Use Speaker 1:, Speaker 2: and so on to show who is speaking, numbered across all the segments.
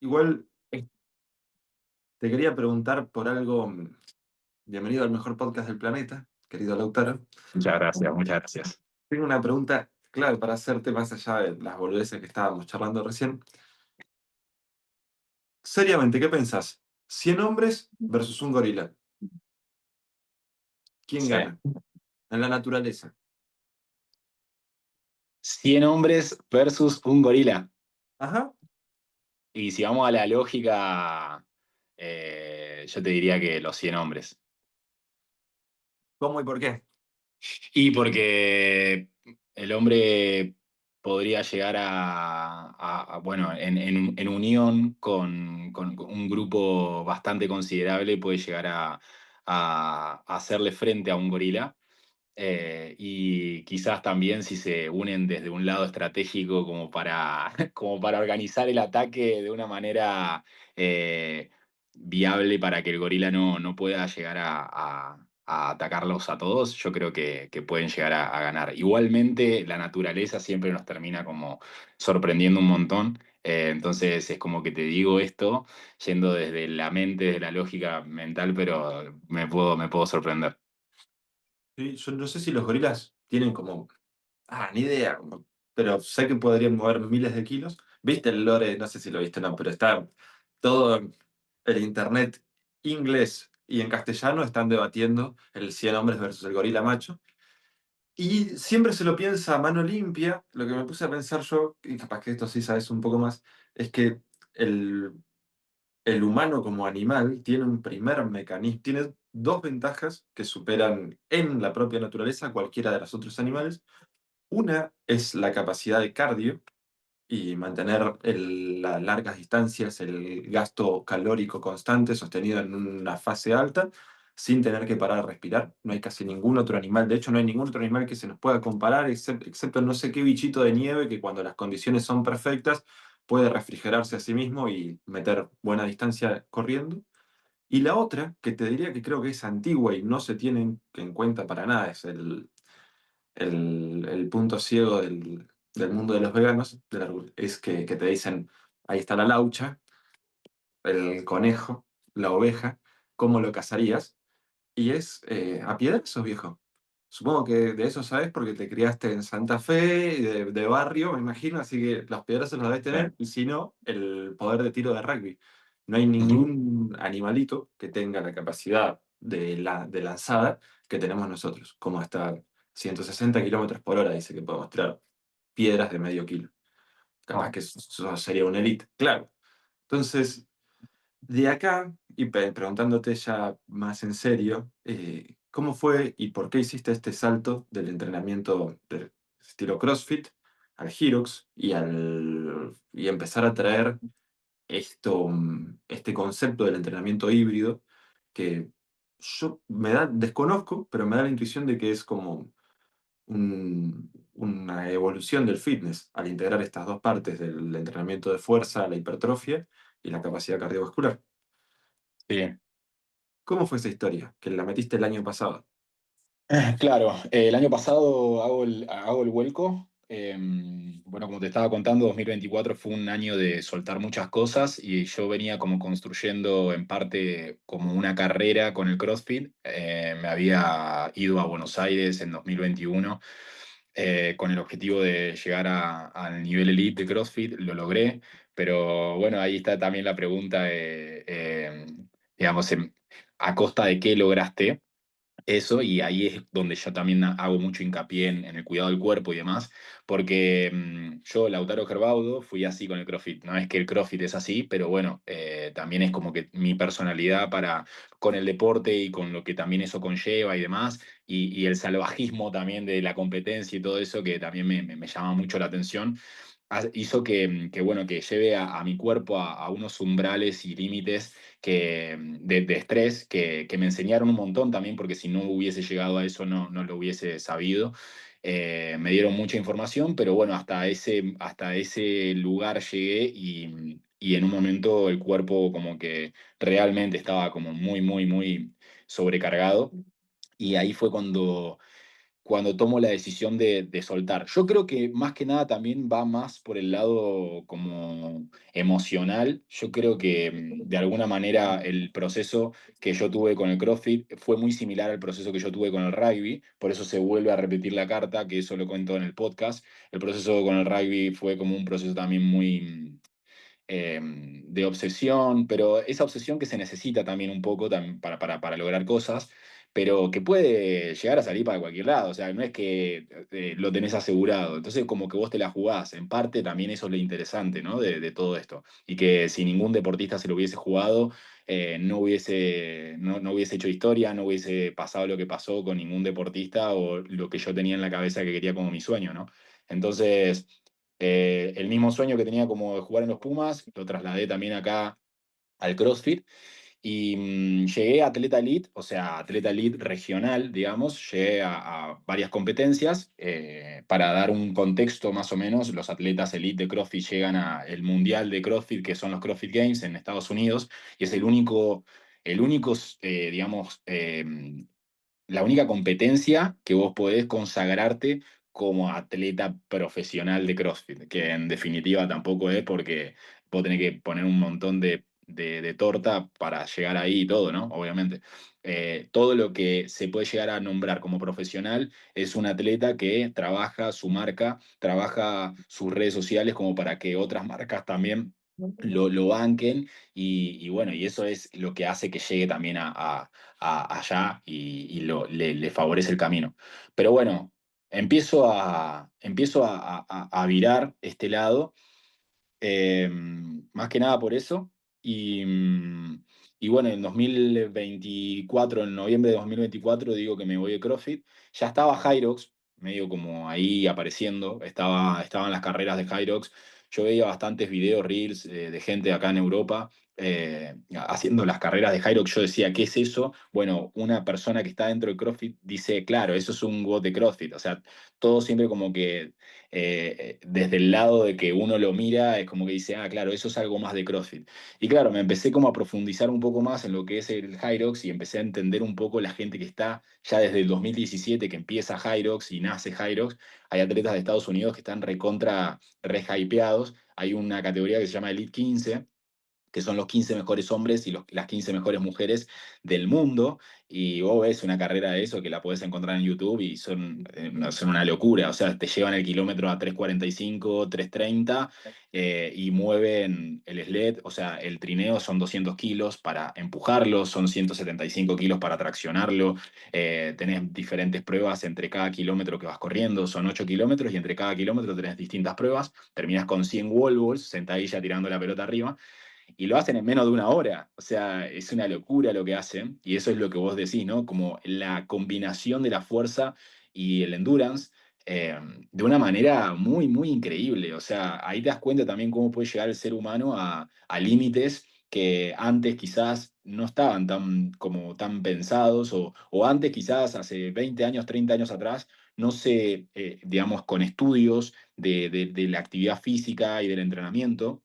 Speaker 1: Igual te quería preguntar por algo. Bienvenido al mejor podcast del planeta, querido Lautaro.
Speaker 2: Muchas gracias, muchas gracias.
Speaker 1: Tengo una pregunta clave para hacerte más allá de las boludeces que estábamos charlando recién. Seriamente, ¿qué pensás? 100 hombres versus un gorila. ¿Quién
Speaker 2: Sí.
Speaker 1: gana? En la naturaleza.
Speaker 2: 100 hombres versus un gorila.
Speaker 1: Ajá.
Speaker 2: Y si vamos a la lógica, yo te diría que los 100 hombres.
Speaker 1: ¿Cómo y por qué?
Speaker 2: Y porque el hombre podría llegar bueno, en unión con un grupo bastante considerable, puede llegar a hacerle frente a un gorila. Y quizás también si se unen desde un lado estratégico como para, como para organizar el ataque de una manera viable para que el gorila no pueda llegar a atacarlos a todos, yo creo que pueden llegar a ganar. Igualmente, la naturaleza siempre nos termina como sorprendiendo un montón. Entonces es como que te digo esto yendo desde la mente, desde la lógica mental, pero me puedo sorprender.
Speaker 1: Sí, yo no sé si los gorilas tienen como. Ni idea. Pero sé que podrían mover miles de kilos. ¿Viste el lore? No sé si lo viste o no, pero está todo el internet inglés y en castellano están debatiendo el 100 hombres versus el gorila macho. Y siempre se lo piensa a mano limpia. Lo que me puse a pensar yo, y capaz que esto sí sabes un poco más, es que el, el humano como animal tiene un primer mecanismo, tiene dos ventajas que superan en la propia naturaleza a cualquiera de los otros animales. Una es la capacidad de cardio y mantener las largas distancias, el gasto calórico constante sostenido en una fase alta, sin tener que parar a respirar. No hay casi ningún otro animal, de hecho no hay ningún otro animal que se nos pueda comparar, excepto no sé qué bichito de nieve que cuando las condiciones son perfectas puede refrigerarse a sí mismo y meter buena distancia corriendo. Y la otra, que te diría que creo que es antigua y no se tiene en cuenta para nada, es el punto ciego del mundo de los veganos, es que te dicen, ahí está la laucha, el conejo, la oveja, ¿cómo lo cazarías? Y es a piedrazos, viejo. Supongo que de eso sabes porque te criaste en Santa Fe, de barrio, me imagino, así que los piedrazos los debes
Speaker 2: Sí.
Speaker 1: tener, y si no, el poder de tiro de rugby. No hay
Speaker 2: Ujú.
Speaker 1: ningún animalito que tenga la capacidad de lanzada que tenemos nosotros, como hasta 160 kilómetros por hora, dice que podemos tirar piedras de medio kilo. Capaz
Speaker 2: Ah.
Speaker 1: que eso sería un elite, claro. Entonces, de acá, y preguntándote ya más en serio, ¿cómo fue y por qué hiciste este salto del entrenamiento del estilo CrossFit al Hyrox y empezar a traer este concepto del entrenamiento híbrido que desconozco, pero me da la intuición de que es como una evolución del fitness al integrar estas dos partes del entrenamiento de fuerza, la hipertrofia y la capacidad cardiovascular?
Speaker 2: Sí.
Speaker 1: ¿Cómo fue esa historia? Que la metiste el año pasado.
Speaker 2: Claro, el año pasado hago el vuelco. Bueno, como te estaba contando, 2024 fue un año de soltar muchas cosas y yo venía como construyendo en parte como una carrera con el CrossFit. Me había ido a Buenos Aires en 2021 con el objetivo de llegar al nivel elite de CrossFit. Lo logré, pero bueno, ahí está también la pregunta digamos, ¿a costa de qué lograste eso? Y ahí es donde yo también hago mucho hincapié en el cuidado del cuerpo y demás, porque yo, Lautaro Gerbaudo, fui así con el CrossFit. No es que el CrossFit es así, pero bueno, también es como que mi personalidad con el deporte y con lo que también eso conlleva y demás, y el salvajismo también de la competencia y todo eso que también me llama mucho la atención hizo bueno, que lleve a mi cuerpo a unos umbrales y límites de estrés que me enseñaron un montón también, porque si no hubiese llegado a eso no lo hubiese sabido. Me dieron mucha información, pero bueno, hasta ese lugar llegué y en un momento el cuerpo como que realmente estaba como muy, muy, muy sobrecargado. Y ahí fue cuando tomo la decisión de soltar. Yo creo que más que nada también va más por el lado como emocional. Yo creo que de alguna manera el proceso que yo tuve con el CrossFit fue muy similar al proceso que yo tuve con el rugby, por eso se vuelve a repetir la carta, que eso lo cuento en el podcast. El proceso con el rugby fue como un proceso también muy de obsesión, pero esa obsesión que se necesita también un poco para lograr cosas, pero que puede llegar a salir para cualquier lado, o sea, no es que lo tenés asegurado, entonces como que vos te la jugás, en parte también eso es lo interesante, ¿no? De todo esto, y que si ningún deportista se lo hubiese jugado, no hubiese hecho historia, no hubiese pasado lo que pasó con ningún deportista o lo que yo tenía en la cabeza que quería como mi sueño, ¿no? Entonces, el mismo sueño que tenía como de jugar en los Pumas, lo trasladé también acá al CrossFit y llegué a atleta elite, o sea, atleta elite regional, digamos, llegué a varias competencias. Para dar un contexto más o menos, los atletas elite de CrossFit llegan al Mundial de CrossFit, que son los CrossFit Games en Estados Unidos, y es el único digamos, la única competencia que vos podés consagrarte como atleta profesional de CrossFit, que en definitiva tampoco es porque vos tenés que poner un montón de torta para llegar ahí y todo, ¿no? Obviamente. Todo lo que se puede llegar a nombrar como profesional es un atleta que trabaja su marca, trabaja sus redes sociales como para que otras marcas también lo banquen y bueno, y eso es lo que hace que llegue también allá y le favorece el camino. Pero bueno, empiezo a virar este lado, más que nada por eso. Y, y bueno, en 2024, en noviembre de 2024, digo que me voy de CrossFit. Ya estaba Hyrox, medio como ahí apareciendo, estaban las carreras de Hyrox. Yo veía bastantes videos, reels de gente acá en Europa haciendo las carreras de Hyrox. Yo decía, ¿qué es eso? Bueno, una persona que está dentro de CrossFit dice, claro, eso es un bot de CrossFit. O sea, todo siempre como que desde el lado de que uno lo mira, es como que dice, ah, claro, eso es algo más de CrossFit. Y claro, me empecé como a profundizar un poco más en lo que es el Hyrox y empecé a entender un poco la gente que está ya desde el 2017 que empieza Hyrox y nace Hyrox. Hay atletas de Estados Unidos que están recontra, re hypeados. Hay una categoría que se llama Elite 15 que son los 15 mejores hombres y las 15 mejores mujeres del mundo. Y vos ves una carrera de eso que la podés encontrar en YouTube y son una locura. O sea, te llevan el kilómetro a 3:45, 3:30 y mueven el sled, o sea, el trineo son 200 kilos para empujarlo, son 175 kilos para traccionarlo. Tenés diferentes pruebas entre cada kilómetro que vas corriendo, son 8 kilómetros y entre cada kilómetro tenés distintas pruebas. Terminás con 100 wall balls, sentadilla tirando la pelota arriba y lo hacen en menos de una hora. O sea, es una locura lo que hacen. Y eso es lo que vos decís, ¿no? Como la combinación de la fuerza y el endurance de una manera muy, muy increíble. O sea, ahí te das cuenta también cómo puede llegar el ser humano a límites que antes quizás no estaban como tan pensados o antes quizás hace 20 años, 30 años atrás, no se, digamos, con estudios de la actividad física y del entrenamiento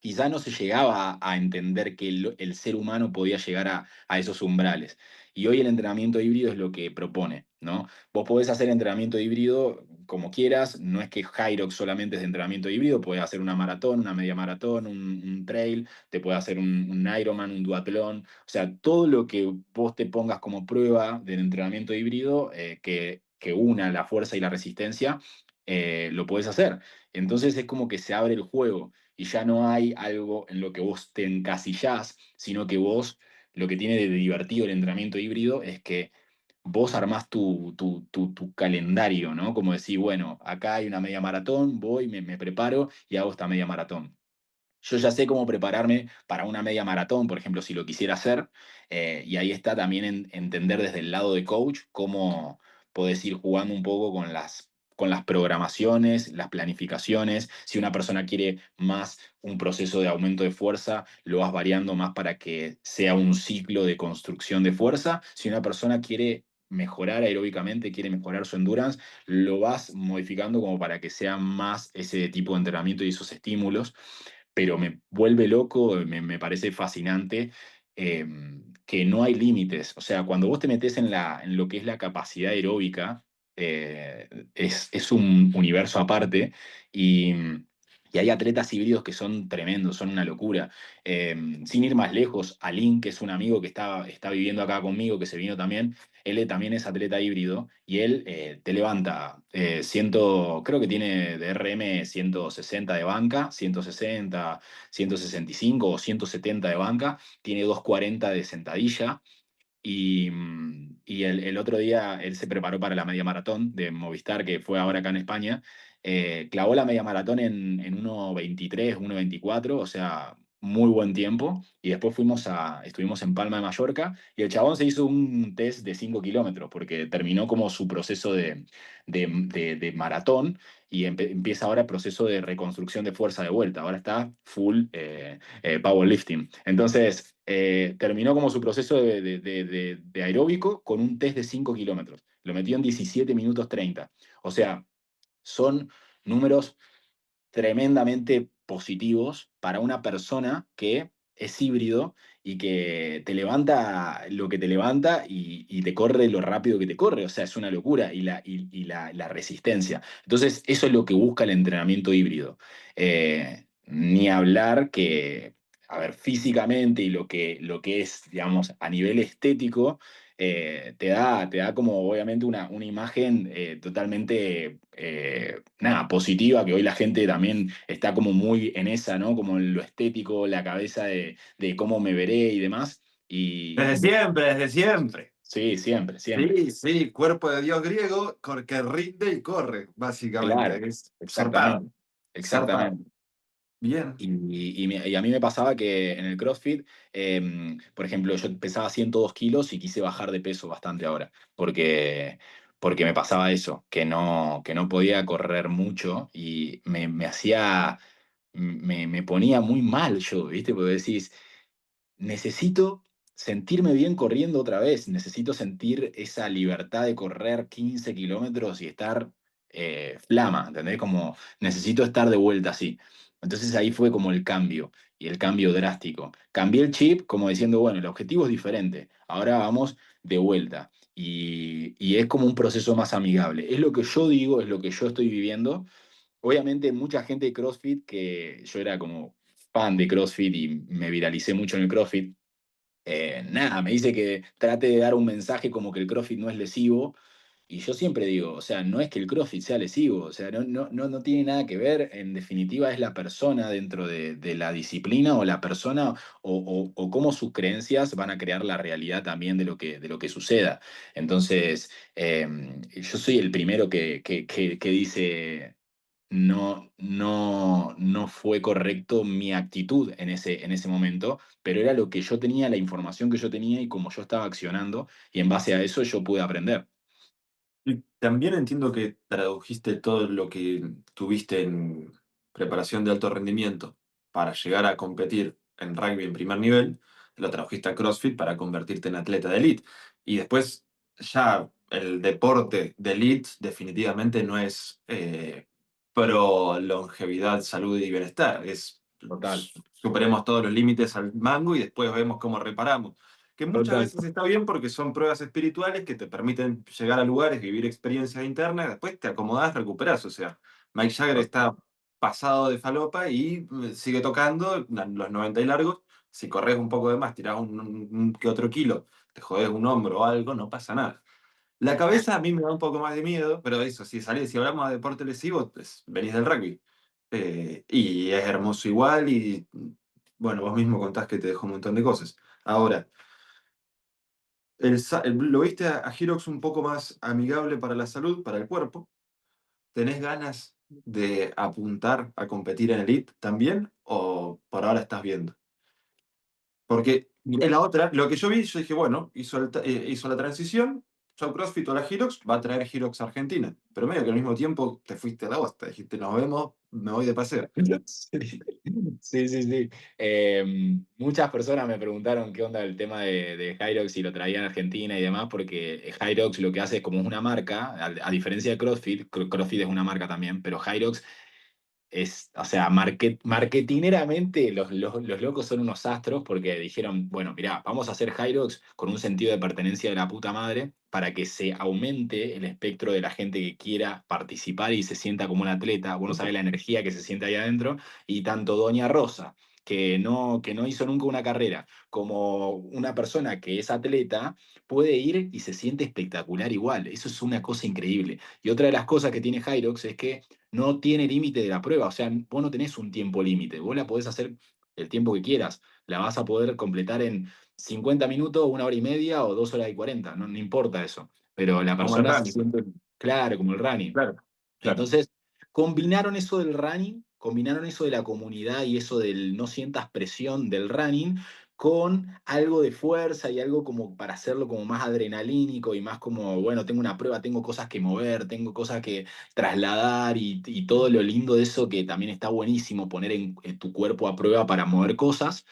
Speaker 2: quizá no se llegaba a entender que el ser humano podía llegar a esos umbrales. Y hoy el entrenamiento híbrido es lo que propone, ¿no? Vos podés hacer entrenamiento híbrido como quieras, no es que Hyrox solamente es de entrenamiento híbrido, podés hacer una maratón, una media maratón, un trail, te puede hacer un Ironman, un duatlón, o sea, todo lo que vos te pongas como prueba del entrenamiento híbrido que una la fuerza y la resistencia, lo podés hacer. Entonces es como que se abre el juego y ya no hay algo en lo que vos te encasillás, sino que vos, lo que tiene de divertido el entrenamiento híbrido es que vos armás tu calendario, ¿no? Como decir, bueno, acá hay una media maratón, voy, me preparo y hago esta media maratón. Yo ya sé cómo prepararme para una media maratón, por ejemplo, si lo quisiera hacer, y ahí está también entender desde el lado de coach cómo podés ir jugando un poco con las programaciones, las planificaciones. Si una persona quiere más un proceso de aumento de fuerza, lo vas variando más para que sea un ciclo de construcción de fuerza. Si una persona quiere mejorar aeróbicamente, quiere mejorar su endurance, lo vas modificando como para que sea más ese tipo de entrenamiento y esos estímulos, pero me vuelve loco, me parece fascinante que no hay límites. O sea, cuando vos te metés en lo que es la capacidad aeróbica, es un universo aparte y, y hay atletas híbridos que son tremendos, son una locura. Sin ir más lejos, Alin, que es un amigo que está viviendo acá conmigo, que se vino también, él también es atleta híbrido y él te levanta, creo que tiene de RM 160 de banca, 160, 165 o 170 de banca, tiene 240 de sentadilla. Y el otro día él se preparó para la media maratón de Movistar, que fue ahora acá en España. Clavó la media maratón en 1:23, 1:24, o sea, muy buen tiempo. Y después estuvimos en Palma de Mallorca y el chabón se hizo un test de 5 kilómetros porque terminó como su proceso de maratón y empieza ahora el proceso de reconstrucción de fuerza de vuelta. Ahora está full powerlifting. Entonces, terminó como su proceso de aeróbico con un test de 5 kilómetros. Lo metió en 17 minutos 30. O sea, son números tremendamente positivos para una persona que es híbrido y que te levanta lo que te levanta y te corre lo rápido que te corre. O sea, es una locura y la resistencia. Entonces, eso es lo que busca el entrenamiento híbrido. Ni hablar que, a ver, físicamente y lo que es, digamos, a nivel estético, te da como obviamente una imagen totalmente nada, positiva, que hoy la gente también está como muy en esa, ¿no? Como en lo estético, la cabeza de cómo me veré y demás.
Speaker 1: Desde
Speaker 2: Y
Speaker 1: siempre, desde siempre.
Speaker 2: sí, siempre, siempre.
Speaker 1: Sí, sí, cuerpo de dios griego que rinde y corre, básicamente.
Speaker 2: Claro,
Speaker 1: Es zarpado,
Speaker 2: exactamente,
Speaker 1: zarpado.
Speaker 2: exactamente.
Speaker 1: Bien.
Speaker 2: Y a mí me pasaba que en el CrossFit, por ejemplo, yo pesaba 102 kilos y quise bajar de peso bastante ahora, porque me pasaba eso, que no podía correr mucho y me ponía muy mal yo, ¿viste? Porque decís, necesito sentirme bien corriendo otra vez, necesito sentir esa libertad de correr 15 kilómetros y estar flama, ¿entendés? Como necesito estar de vuelta así. Entonces ahí fue como el cambio, y el cambio drástico. Cambié el chip como diciendo, bueno, el objetivo es diferente, ahora vamos de vuelta. Y es como un proceso más amigable. Es lo que yo digo, es lo que yo estoy viviendo. Obviamente mucha gente de CrossFit, que yo era como fan de CrossFit y me viralicé mucho en el CrossFit, nada, me dice que trate de dar un mensaje como que el CrossFit no es lesivo. Y yo siempre digo, o sea, no es que el CrossFit sea lesivo, o sea, no tiene nada que ver, en definitiva es la persona dentro de la disciplina o la persona o cómo sus creencias van a crear la realidad también de lo que suceda. Entonces, yo soy el primero que dice, no fue correcto mi actitud en ese momento, pero era lo que yo tenía, la información que yo tenía y cómo yo estaba accionando, y en base a eso yo pude aprender.
Speaker 1: Y también entiendo que tradujiste todo lo que tuviste en preparación de alto rendimiento para llegar a competir en rugby en primer nivel, lo tradujiste a CrossFit para convertirte en atleta de elite. Y después ya el deporte de elite definitivamente no es pro longevidad, salud y bienestar. Es
Speaker 2: Total.
Speaker 1: superemos todos los límites al mango y después vemos cómo reparamos, que muchas
Speaker 2: Total.
Speaker 1: veces está bien porque son pruebas espirituales que te permiten llegar a lugares, vivir experiencias internas, después te acomodás, recuperás. O sea, Mike Jagger está pasado de falopa y sigue tocando los 90 y largos. Si corres un poco de más, tirás un que otro kilo, te jodés un hombro o algo, no pasa nada. La cabeza a mí me da un poco más de miedo, pero eso, si hablamos de deporte lesivo, pues venís del rugby. Y es hermoso igual y bueno, vos mismo contás que te dejó un montón de cosas. Ahora, ¿lo viste a Hirox un poco más amigable para la salud, para el cuerpo? ¿Tenés ganas de apuntar a competir en Elite también? ¿O por ahora estás viendo? Porque en
Speaker 2: Mirá,
Speaker 1: la otra, lo que yo vi, yo dije, bueno, hizo la transición, Chau CrossFit o la Hirox, va a traer Hirox a Argentina. Pero medio que al mismo tiempo te fuiste a la bosta, dijiste, nos vemos, me voy de paseo.
Speaker 2: sí, sí, sí, sí. Muchas personas me preguntaron qué onda el tema de Hyrox, si lo traían a Argentina y demás, porque Hyrox lo que hace es como una marca, a diferencia de CrossFit, CrossFit es una marca también, pero Hyrox o sea, marketineramente los locos son unos astros porque dijeron, bueno, mirá, vamos a hacer Hyrox con un sentido de pertenencia de la puta madre para que se aumente el espectro de la gente que quiera participar y se sienta como un atleta. Vos no sabés la energía que se siente ahí adentro. Y tanto Doña Rosa, que no hizo nunca una carrera, como una persona que es atleta, puede ir y se siente espectacular igual. Eso es una cosa increíble. Y otra de las cosas que tiene Hyrox es que no tiene límite de la prueba, o sea, vos no tenés un tiempo límite, vos la podés hacer el tiempo que quieras, la vas a poder completar en 50 minutos, 1 hora y media o 2 horas y 40, no importa eso, pero la
Speaker 1: Como el
Speaker 2: persona se
Speaker 1: running,
Speaker 2: siente, claro, como el running.
Speaker 1: claro, claro.
Speaker 2: Entonces, combinaron eso del running, combinaron eso de la comunidad y eso del no sientas presión del running con algo de fuerza y algo como para hacerlo como más adrenalínico y más como, bueno, tengo una prueba, tengo cosas que mover, tengo cosas que trasladar y todo lo lindo de eso que también está buenísimo poner en tu cuerpo a prueba para mover cosas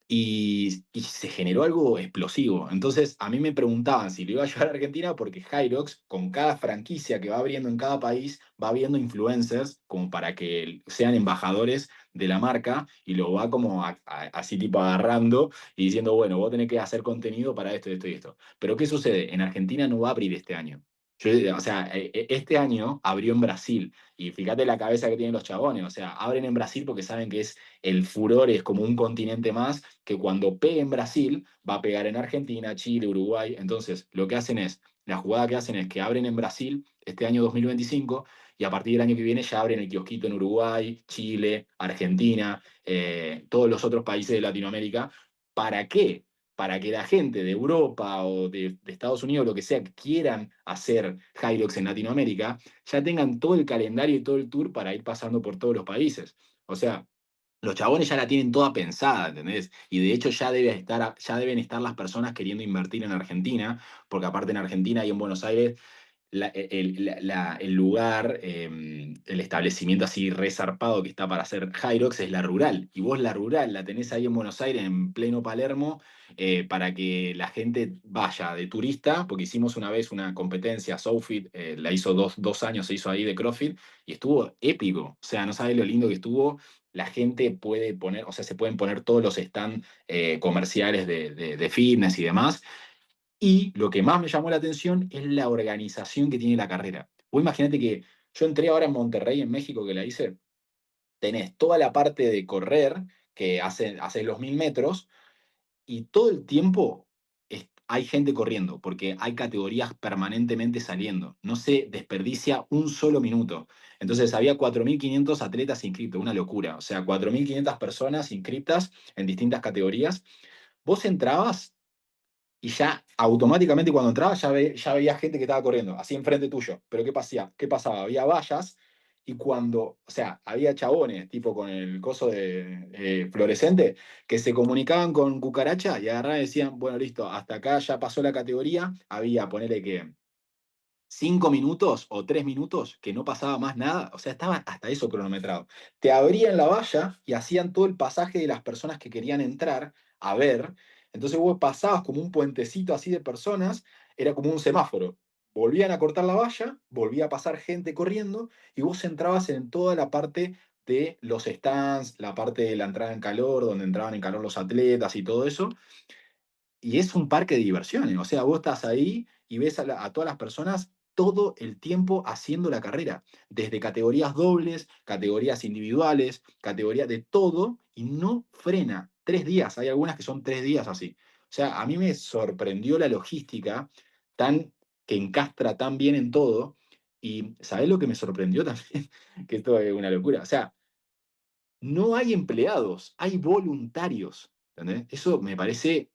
Speaker 2: y se generó algo explosivo. Entonces, a mí me preguntaban si lo iba a llevar a Argentina porque Hyrox, con cada franquicia que va abriendo en cada país, va viendo influencers como para que sean embajadores de la marca y lo va como así tipo agarrando y diciendo, bueno, vos tenés que hacer contenido para esto, esto y esto. Pero ¿qué sucede? En Argentina no va a abrir este año. O sea, este año abrió en Brasil y fíjate la cabeza que tienen los chabones, o sea, abren en Brasil porque saben que es el furor, es como un continente más que cuando pegue en Brasil, va a pegar en Argentina, Chile, Uruguay. Entonces, lo que hacen es, la jugada que hacen es que abren en Brasil este año 2025 y a partir del año que viene ya abren el kiosquito en Uruguay, Chile, Argentina, todos los otros países de Latinoamérica. ¿Para qué? Para que la gente de Europa o de Estados Unidos, lo que sea, que quieran hacer Hilux en Latinoamérica, ya tengan todo el calendario y todo el tour para ir pasando por todos los países. O sea, los chabones ya la tienen toda pensada, ¿entendés? Y de hecho ya deben estar las personas queriendo invertir en Argentina, porque aparte en Argentina y en Buenos Aires el lugar, el establecimiento así resarpado que está para hacer Hyrox es la rural. Y vos la rural la tenés ahí en Buenos Aires, en pleno Palermo, para que la gente vaya de turista, porque hicimos una vez una competencia, SoFit, la hizo 2 años, se hizo ahí de CrossFit, y estuvo épico. O sea, no sabes lo lindo que estuvo. La gente puede poner, o sea, se pueden poner todos los stands comerciales de fitness y demás, y lo que más me llamó la atención es la organización que tiene la carrera. Vos imaginate que yo entré ahora en Monterrey, en México, que la hice, tenés toda la parte de correr, que haces los 1000 metros, y todo el tiempo hay gente corriendo, porque hay categorías permanentemente saliendo. No se desperdicia un solo minuto. Entonces había 4500 atletas inscritos, una locura. O sea, 4500 personas inscritas en distintas categorías. Vos entrabas y ya automáticamente cuando entraba ya veía gente que estaba corriendo, así enfrente tuyo. Pero ¿qué pasaba? Había vallas y cuando, o sea, había chabones, tipo con el coso de fluorescente, que se comunicaban con cucaracha y agarraban y decían, bueno, listo, hasta acá ya pasó la categoría, había, ponele que 5 minutos o 3 minutos que no pasaba más nada, o sea, estaba hasta eso cronometrado. Te abrían la valla y hacían todo el pasaje de las personas que querían entrar a ver. Entonces vos pasabas como un puentecito así de personas, era como un semáforo. Volvían a cortar la valla, volvía a pasar gente corriendo y vos entrabas en toda la parte de los stands, la parte de la entrada en calor, donde entraban en calor los atletas y todo eso, y es un parque de diversiones. O sea, vos estás ahí y ves a todas las personas todo el tiempo haciendo la carrera, desde categorías dobles, categorías individuales, categorías de todo, y no frena. 3 días, hay algunas que son 3 días así. O sea, a mí me sorprendió la logística tan, que encastra tan bien en todo. Y ¿sabés lo que me sorprendió también? Que esto es una locura. O sea, no hay empleados, hay voluntarios. ¿Entendés? Eso me parece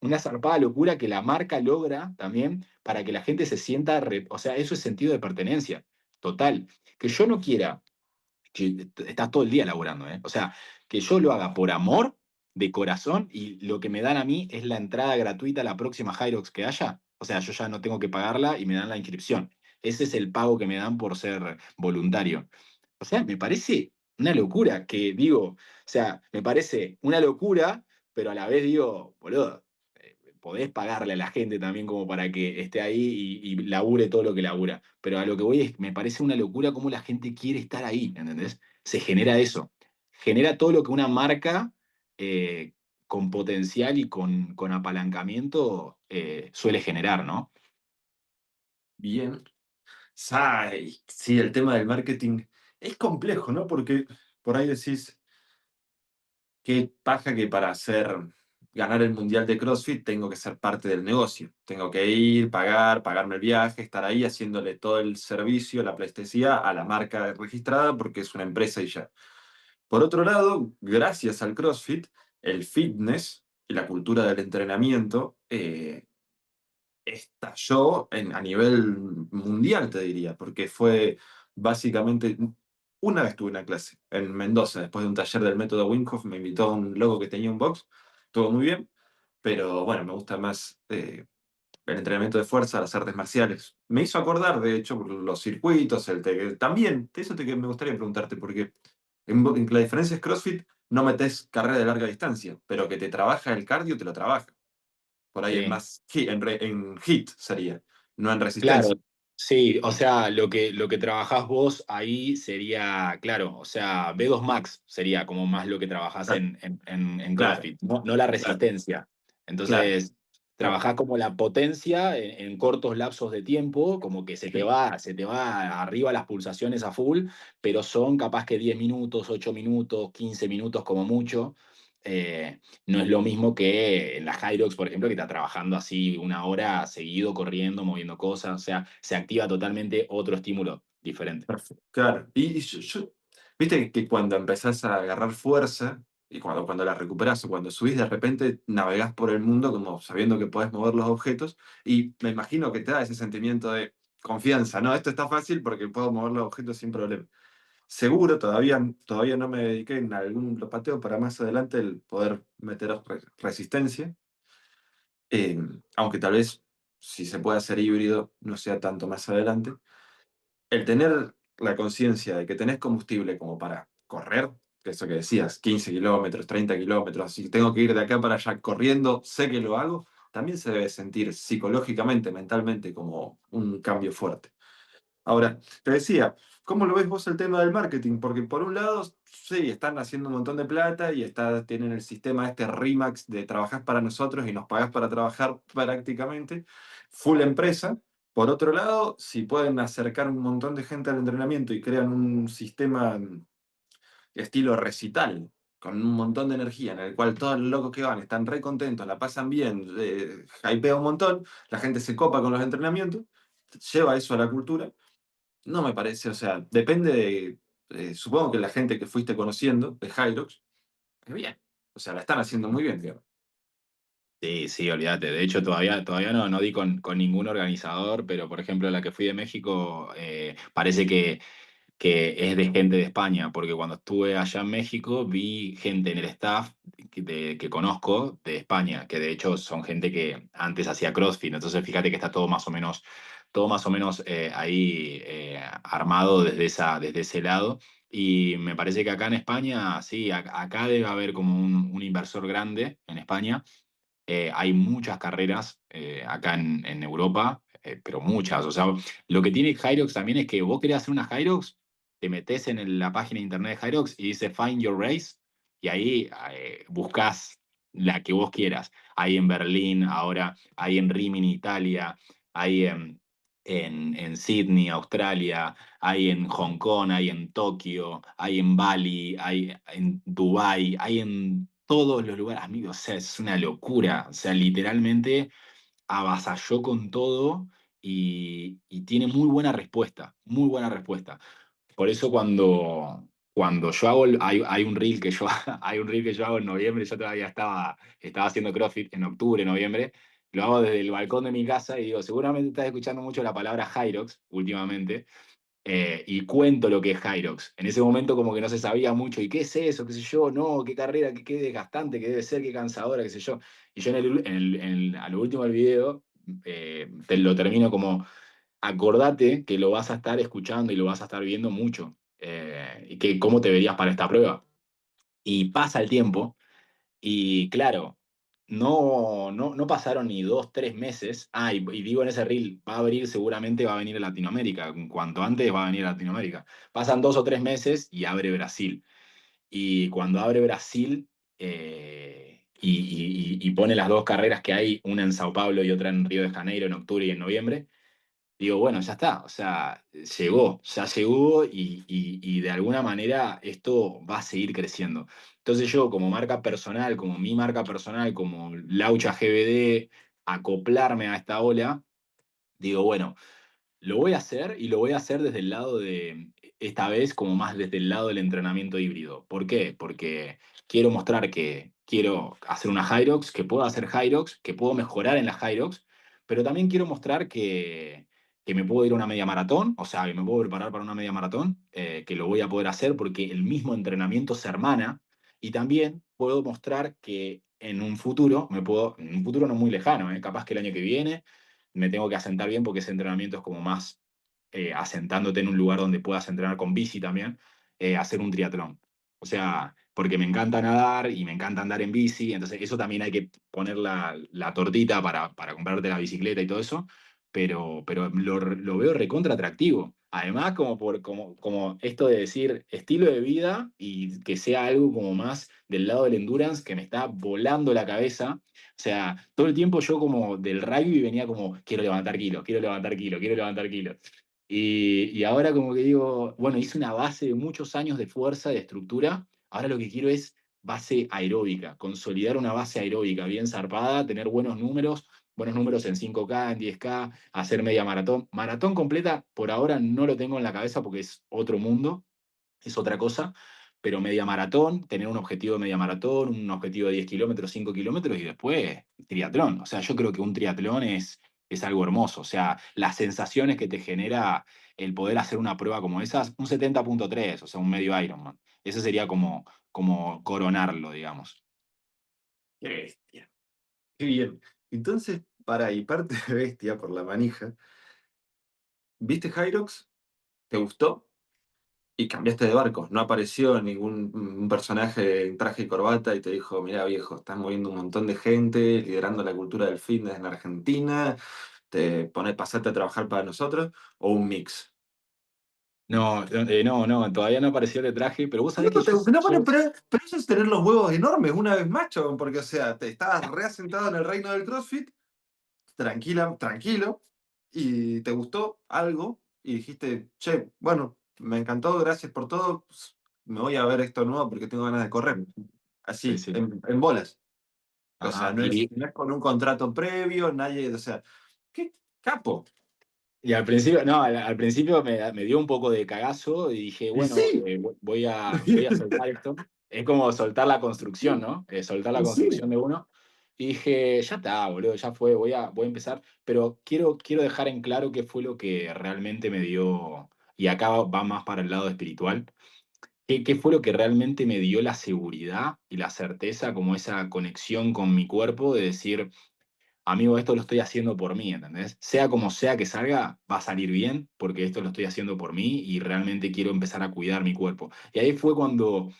Speaker 2: una zarpada locura que la marca logra también para que la gente se sienta, o sea, eso es sentido de pertenencia, total. Que yo no quiera, que estás todo el día laburando, ¿eh? O sea, que yo lo haga por amor, de corazón, y lo que me dan a mí es la entrada gratuita a la próxima Hyrox que haya. O sea, yo ya no tengo que pagarla y me dan la inscripción. Ese es el pago que me dan por ser voluntario. O sea, me parece una locura que digo, o sea, me parece una locura, pero a la vez digo, boludo, podés pagarle a la gente también como para que esté ahí y labure todo lo que labura. Pero a lo que voy es, me parece una locura cómo la gente quiere estar ahí, ¿entendés? se genera eso. Genera todo lo que una marca eh, con potencial y con apalancamiento suele generar, ¿no?
Speaker 1: Bien. Ay, sí, el tema del marketing es complejo, ¿no? Porque por ahí decís, qué paja que para ganar el mundial de CrossFit tengo que ser parte del negocio. Tengo que ir, pagarme el viaje, estar ahí haciéndole todo el servicio, la pleitesía a la marca registrada porque es una empresa y ya. Por otro lado, gracias al CrossFit, el fitness y la cultura del entrenamiento estalló a nivel mundial, te diría, porque fue básicamente, una vez tuve una clase en Mendoza, después de un taller del método Wim Hof, me invitó a un loco que tenía un box, estuvo muy bien, pero bueno, me gusta más el entrenamiento de fuerza, las artes marciales. Me hizo acordar, de hecho, por los circuitos, también, me gustaría preguntarte, porque en la diferencia es CrossFit, no metes carrera de larga distancia, pero que te trabaja el cardio, te lo trabaja. Por ahí es
Speaker 2: Sí.
Speaker 1: más en HIIT sería, no en
Speaker 2: Claro,
Speaker 1: resistencia.
Speaker 2: sí, o sea, lo que trabajás vos ahí sería, claro, o sea, B2 Max sería como más lo que trabajás
Speaker 1: Claro,
Speaker 2: en
Speaker 1: claro,
Speaker 2: CrossFit, no la
Speaker 1: claro,
Speaker 2: resistencia.
Speaker 1: claro,
Speaker 2: Entonces,
Speaker 1: claro.
Speaker 2: trabajás como la potencia en cortos lapsos de tiempo, como que
Speaker 1: Sí,
Speaker 2: se te va arriba las pulsaciones a full, pero son capaz que 10 minutos, 8 minutos, 15 minutos como mucho. No es lo mismo que en la Hyrox, por ejemplo, que está trabajando así una hora seguido, corriendo, moviendo cosas. O sea, se activa totalmente otro estímulo diferente.
Speaker 1: perfecto. Claro. Y viste que cuando empezás a agarrar fuerza, y cuando la recuperás o cuando subís, de repente navegás por el mundo como sabiendo que podés mover los objetos, y me imagino que te da ese sentimiento de confianza, ¿no? Esto está fácil porque puedo mover los objetos sin problema. Seguro, todavía no me dediqué en algún lo pateo para más adelante el poder meter resistencia. Aunque tal vez si se puede hacer híbrido no sea tanto más adelante, el tener la conciencia de que tenés combustible como para correr, que eso que decías, 15 kilómetros, 30 kilómetros, si tengo que ir de acá para allá corriendo, sé que lo hago, también se debe sentir psicológicamente, mentalmente como un cambio fuerte. Ahora, te decía, ¿cómo lo ves vos el tema del marketing? Porque por un lado, sí, están haciendo un montón de plata y tienen el sistema este RIMAX de trabajar para nosotros y nos pagás para trabajar prácticamente, full empresa. Por otro lado, si pueden acercar un montón de gente al entrenamiento y crean un sistema estilo recital, con un montón de energía, en el cual todos los locos que van están re contentos, la pasan bien, hypea un montón, la gente se copa con los entrenamientos, lleva eso a la cultura no me parece, o sea, depende supongo que la gente que fuiste conociendo de Hyrox, es bien. O sea, la están haciendo muy bien, digamos.
Speaker 2: Sí, sí, olvídate. De hecho, todavía no di con ningún organizador, pero por ejemplo, la que fui de México, parece que es de gente de España, porque cuando estuve allá en México vi gente en el staff que conozco de España, que de hecho son gente que antes hacía CrossFit, entonces fíjate que está todo más o menos ahí armado desde ese lado. Y me parece que acá en España, sí, acá debe haber como un inversor grande en España. Hay muchas carreras acá en Europa, pero muchas. O sea, lo que tiene Hyrox también es que vos querés hacer una Hyrox, te metés en la página de internet de Hyrox y dice Find Your Race, y ahí buscas la que vos quieras. Hay en Berlín, ahora hay en Rimini, Italia, hay en Sydney, Australia, hay en Hong Kong, hay en Tokio, hay en Bali, hay en Dubái, hay en todos los lugares, amigos, o sea, es una locura, o sea, literalmente avasalló con todo y tiene muy buena respuesta, muy buena respuesta. Por eso cuando yo hago, hay un reel que yo, hay un reel que yo hago en noviembre, yo todavía estaba haciendo CrossFit en octubre, noviembre, lo hago desde el balcón de mi casa y digo, seguramente estás escuchando mucho la palabra Hyrox últimamente, y cuento lo que es Hyrox. En ese momento como que no se sabía mucho, ¿y qué es eso? ¿Qué sé yo? No, qué carrera, qué desgastante que debe ser, qué cansadora, qué sé yo. Y yo a lo último del video te lo termino como, acordate que lo vas a estar escuchando y lo vas a estar viendo mucho, y que cómo te verías para esta prueba. Y pasa el tiempo, y claro, no pasaron ni 2, 3 meses. Ah, y digo en ese reel, va a abrir, seguramente va a venir a Latinoamérica. Cuanto antes va a venir a Latinoamérica. Pasan 2 o 3 meses y abre Brasil. Y cuando abre Brasil y pone las dos carreras que hay, una en Sao Paulo y otra en Río de Janeiro en octubre y en noviembre, digo, bueno, ya está, o sea, llegó, ya llegó y de alguna manera esto va a seguir creciendo. Entonces yo como marca personal, como mi marca personal, como Laucha GBD, acoplarme a esta ola, digo, bueno, lo voy a hacer y lo voy a hacer desde el lado de, esta vez como más desde el lado del entrenamiento híbrido. ¿Por qué? Porque quiero mostrar que quiero hacer una Hyrox, que puedo hacer Hyrox, que puedo mejorar en la Hyrox, pero también quiero mostrar que me puedo ir a una media maratón, o sea, que me puedo preparar para una media maratón, que lo voy a poder hacer porque el mismo entrenamiento se hermana y también puedo mostrar que en un futuro, en un futuro no muy lejano, capaz que el año que viene, me tengo que asentar bien porque ese entrenamiento es como más asentándote en un lugar donde puedas entrenar con bici también, hacer un triatlón. O sea, porque me encanta nadar y me encanta andar en bici, entonces eso también hay que poner la tortita para comprarte la bicicleta y todo eso, pero lo veo recontra atractivo. Además, como esto de decir estilo de vida y que sea algo como más del lado del endurance que me está volando la cabeza. O sea, todo el tiempo yo como del rugby venía como, quiero levantar kilos, quiero levantar kilos, quiero levantar kilos. Y ahora como que digo, bueno, hice una base de muchos años de fuerza, de estructura, ahora lo que quiero es base aeróbica, consolidar una base aeróbica bien zarpada, tener buenos números en 5K, en 10K, hacer media maratón. Maratón completa por ahora no lo tengo en la cabeza porque es otro mundo, es otra cosa, pero media maratón, tener un objetivo de media maratón, un objetivo de 10 kilómetros, 5 kilómetros y después triatlón. O sea, yo creo que un triatlón es algo hermoso. O sea, las sensaciones que te genera el poder hacer una prueba como esas, un 70,3, o sea, un medio Ironman. Eso sería como coronarlo, digamos.
Speaker 1: Qué bestia. Qué bien. Entonces, para y parte de bestia por la manija, ¿viste Hyrox? ¿Te gustó? Y cambiaste de barco. No apareció ningún un personaje en traje y corbata y te dijo, mira viejo, estás moviendo un montón de gente, liderando la cultura del fitness en Argentina, te pones, pasate a trabajar para nosotros, o un mix.
Speaker 2: No, no, todavía no apareció el traje, pero vos sabés que
Speaker 1: No, bueno, pero eso es tener los huevos enormes una vez macho, porque o sea, te estabas reasentado en el reino del CrossFit, tranquilo, y te gustó algo, y dijiste, che, bueno, me encantó, gracias por todo, pues, me voy a ver esto nuevo porque tengo ganas de correr.
Speaker 2: sí,
Speaker 1: Así,
Speaker 2: sí.
Speaker 1: en bolas. O sea,
Speaker 2: Ajá. Y,
Speaker 1: no es con un contrato previo, nadie, o sea, qué capo.
Speaker 2: Y al principio, no, al principio me dio un poco de cagazo y dije,
Speaker 1: Y
Speaker 2: bueno,
Speaker 1: sí,
Speaker 2: voy a soltar esto. Es como soltar la construcción, ¿no? Soltar la
Speaker 1: y
Speaker 2: construcción
Speaker 1: sí.
Speaker 2: de uno. Y dije, ya está, boludo, ya fue, voy a empezar. Pero quiero dejar en claro qué fue lo que realmente me dio, y acá va más para el lado espiritual, qué fue lo que realmente me dio la seguridad y la certeza, como esa conexión con mi cuerpo de decir, amigo, esto lo estoy haciendo por mí, ¿entendés? Sea como sea que salga, va a salir bien, porque esto lo estoy haciendo por mí y realmente quiero empezar a cuidar mi cuerpo. Y ahí fue cuando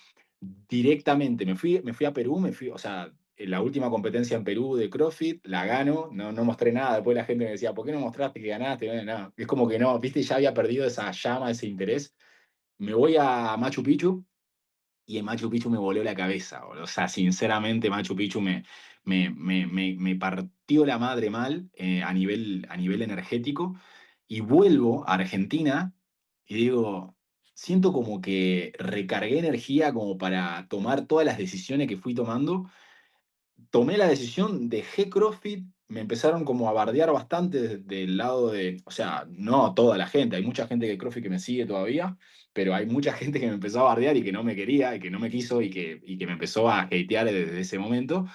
Speaker 2: directamente me fui a Perú, o sea, en la última competencia en Perú de CrossFit, la gano, no mostré nada, después la gente me decía, ¿por qué no mostraste que ganaste? No, no. Es como que no, viste, ya había perdido esa llama, ese interés. Me voy a Machu Picchu, y en Machu Picchu me voló la cabeza, boludo. O sea, sinceramente, Machu Picchu me partió la madre mal a nivel energético. Y vuelvo a Argentina y digo, siento como que recargué energía como para tomar todas las decisiones que fui tomando. Tomé la decisión, dejé CrossFit, me empezaron como a bardear bastante del lado de, o sea, no toda la gente, hay mucha gente de CrossFit que me sigue todavía, pero hay mucha gente que me empezó a bardear y que no me quería y que no me quiso y que me empezó a hatear desde ese momento,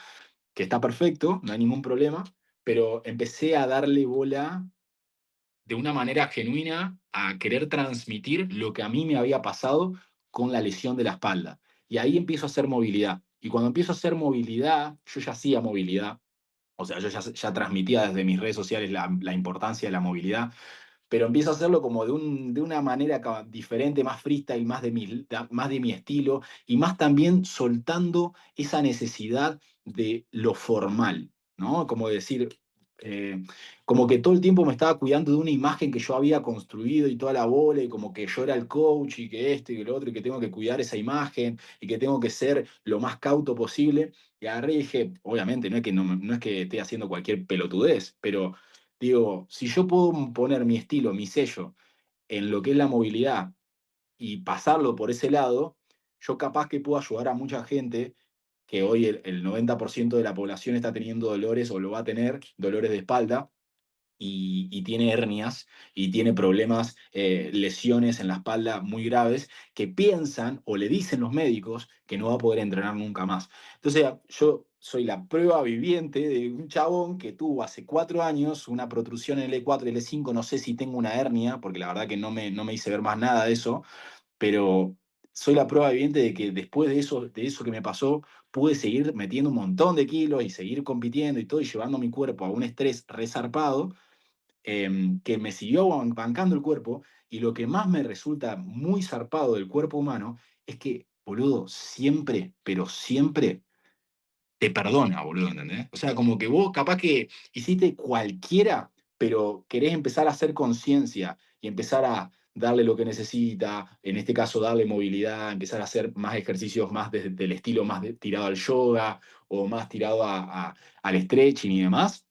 Speaker 2: que está perfecto, no hay ningún problema, pero empecé a darle bola de una manera genuina a querer transmitir lo que a mí me había pasado con la lesión de la espalda. Y ahí empiezo a hacer movilidad. Y cuando empiezo a hacer movilidad, yo ya hacía movilidad, o sea, yo ya transmitía desde mis redes sociales la importancia de la movilidad, pero empiezo a hacerlo como de una manera diferente, más freestyle, más de mi estilo, y más también soltando esa necesidad de lo formal, ¿no? Como decir, eh, como que todo el tiempo me estaba cuidando de una imagen que yo había construido y toda la bola, y como que yo era el coach y que esto y que lo otro, y que tengo que cuidar esa imagen y que tengo que ser lo más cauto posible. Y agarré y dije, obviamente, no es que esté haciendo cualquier pelotudez, pero digo, si yo puedo poner mi estilo, mi sello en lo que es la movilidad y pasarlo por ese lado, yo capaz que puedo ayudar a mucha gente que hoy el 90% de la población está teniendo dolores o lo va a tener, dolores de espalda, y tiene hernias y tiene problemas, lesiones en la espalda muy graves, que piensan o le dicen los médicos que no va a poder entrenar nunca más. Entonces, yo soy la prueba viviente de un chabón que tuvo hace 4 años una protrusión en el E4 y el E5, no sé si tengo una hernia, porque la verdad que no me hice ver más nada de eso, pero soy la prueba viviente de que después de eso que me pasó, pude seguir metiendo un montón de kilos y seguir compitiendo y todo, y llevando mi cuerpo a un estrés resarpado, que me siguió bancando el cuerpo, y lo que más me resulta muy zarpado del cuerpo humano es que, boludo, siempre, pero siempre te perdona, boludo, ¿entendés? O sea, como que vos capaz que hiciste cualquiera, pero querés empezar a hacer conciencia y empezar a darle lo que necesita, en este caso darle movilidad, empezar a hacer más ejercicios más del estilo tirado al yoga o más tirado al stretching y demás.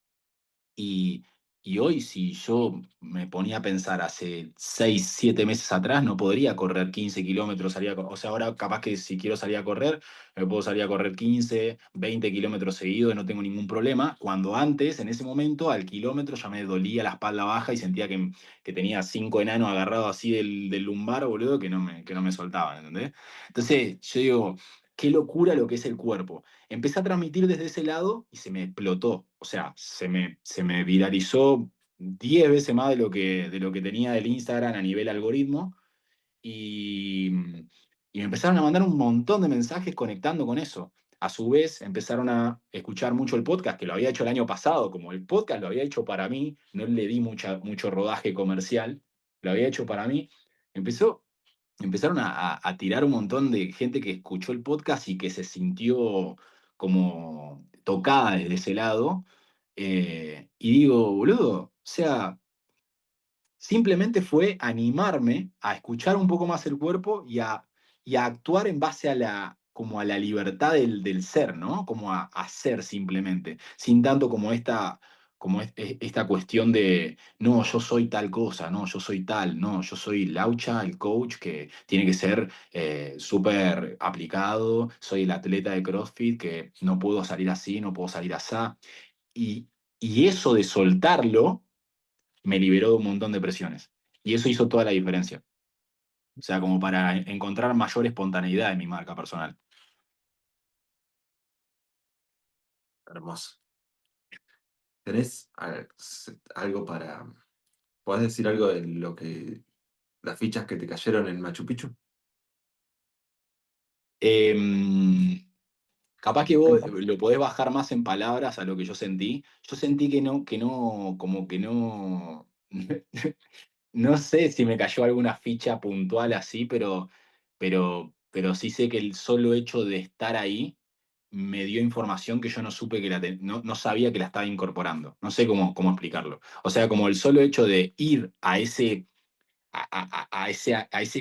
Speaker 2: Y, y hoy, si yo me ponía a pensar hace 6 7 meses atrás, no podría correr 15 kilómetros, o sea, ahora capaz que si quiero salir a correr, me puedo salir a correr 15 20 kilómetros seguidos y no tengo ningún problema, cuando antes, en ese momento, al kilómetro ya me dolía la espalda baja y sentía que tenía 5 enanos agarrados así del lumbar, boludo, que no me soltaban, ¿entendés? Entonces, yo digo, qué locura lo que es el cuerpo. Empecé a transmitir desde ese lado y se me explotó. O sea, se me viralizó 10 veces más de lo que tenía del Instagram a nivel algoritmo. Y, y me empezaron a mandar un montón de mensajes conectando con eso. A su vez, empezaron a escuchar mucho el podcast, que lo había hecho el año pasado. Como el podcast lo había hecho para mí, no le di mucho rodaje comercial, lo había hecho para mí. Empezó Empezaron a tirar un montón de gente que escuchó el podcast y que se sintió como tocada desde ese lado. Y digo, boludo, o sea, simplemente fue animarme a escuchar un poco más el cuerpo y a actuar en base como a la libertad del ser, ¿no? Como a ser simplemente, sin tanto como esta cuestión de, no, yo soy tal cosa, no, yo soy tal, no, yo soy Laucha, el coach que tiene que ser súper aplicado, soy el atleta de CrossFit que no puedo salir así, no puedo salir así. Y, y eso de soltarlo me liberó de un montón de presiones. Y eso hizo toda la diferencia. O sea, como para encontrar mayor espontaneidad en mi marca personal.
Speaker 1: Hermoso. ¿Tenés algo para... ¿Podés decir algo de lo que... las fichas que te cayeron en Machu Picchu?
Speaker 2: Eh, Capaz que vos lo podés bajar más en palabras a lo que yo sentí. Yo sentí que no, como que no. No sé si me cayó alguna ficha puntual así, pero sí sé que el solo hecho de estar ahí me dio información que yo no supe no sabía que la estaba incorporando. No sé cómo explicarlo. O sea, como el solo hecho de ir a ese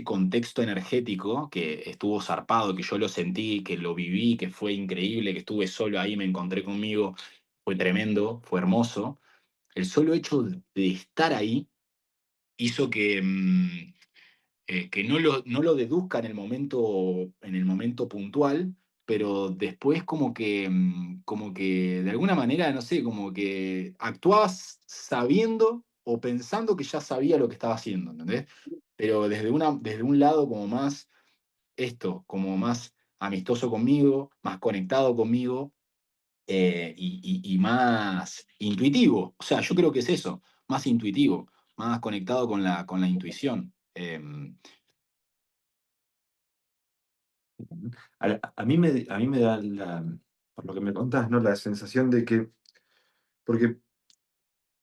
Speaker 2: contexto energético que estuvo zarpado, que yo lo sentí, que lo viví, que fue increíble, que estuve solo ahí, me encontré conmigo, fue tremendo, fue hermoso. El solo hecho de estar ahí hizo que no lo deduzca en el momento puntual, pero después como que de alguna manera, no sé, como que actuabas sabiendo o pensando que ya sabía lo que estaba haciendo, ¿entendés? Pero desde un lado como más como más amistoso conmigo, más conectado conmigo, y más intuitivo. O sea, yo creo que es eso, más intuitivo, más conectado con la intuición.
Speaker 1: A mí me da por lo que me contás, ¿no? La sensación de que, porque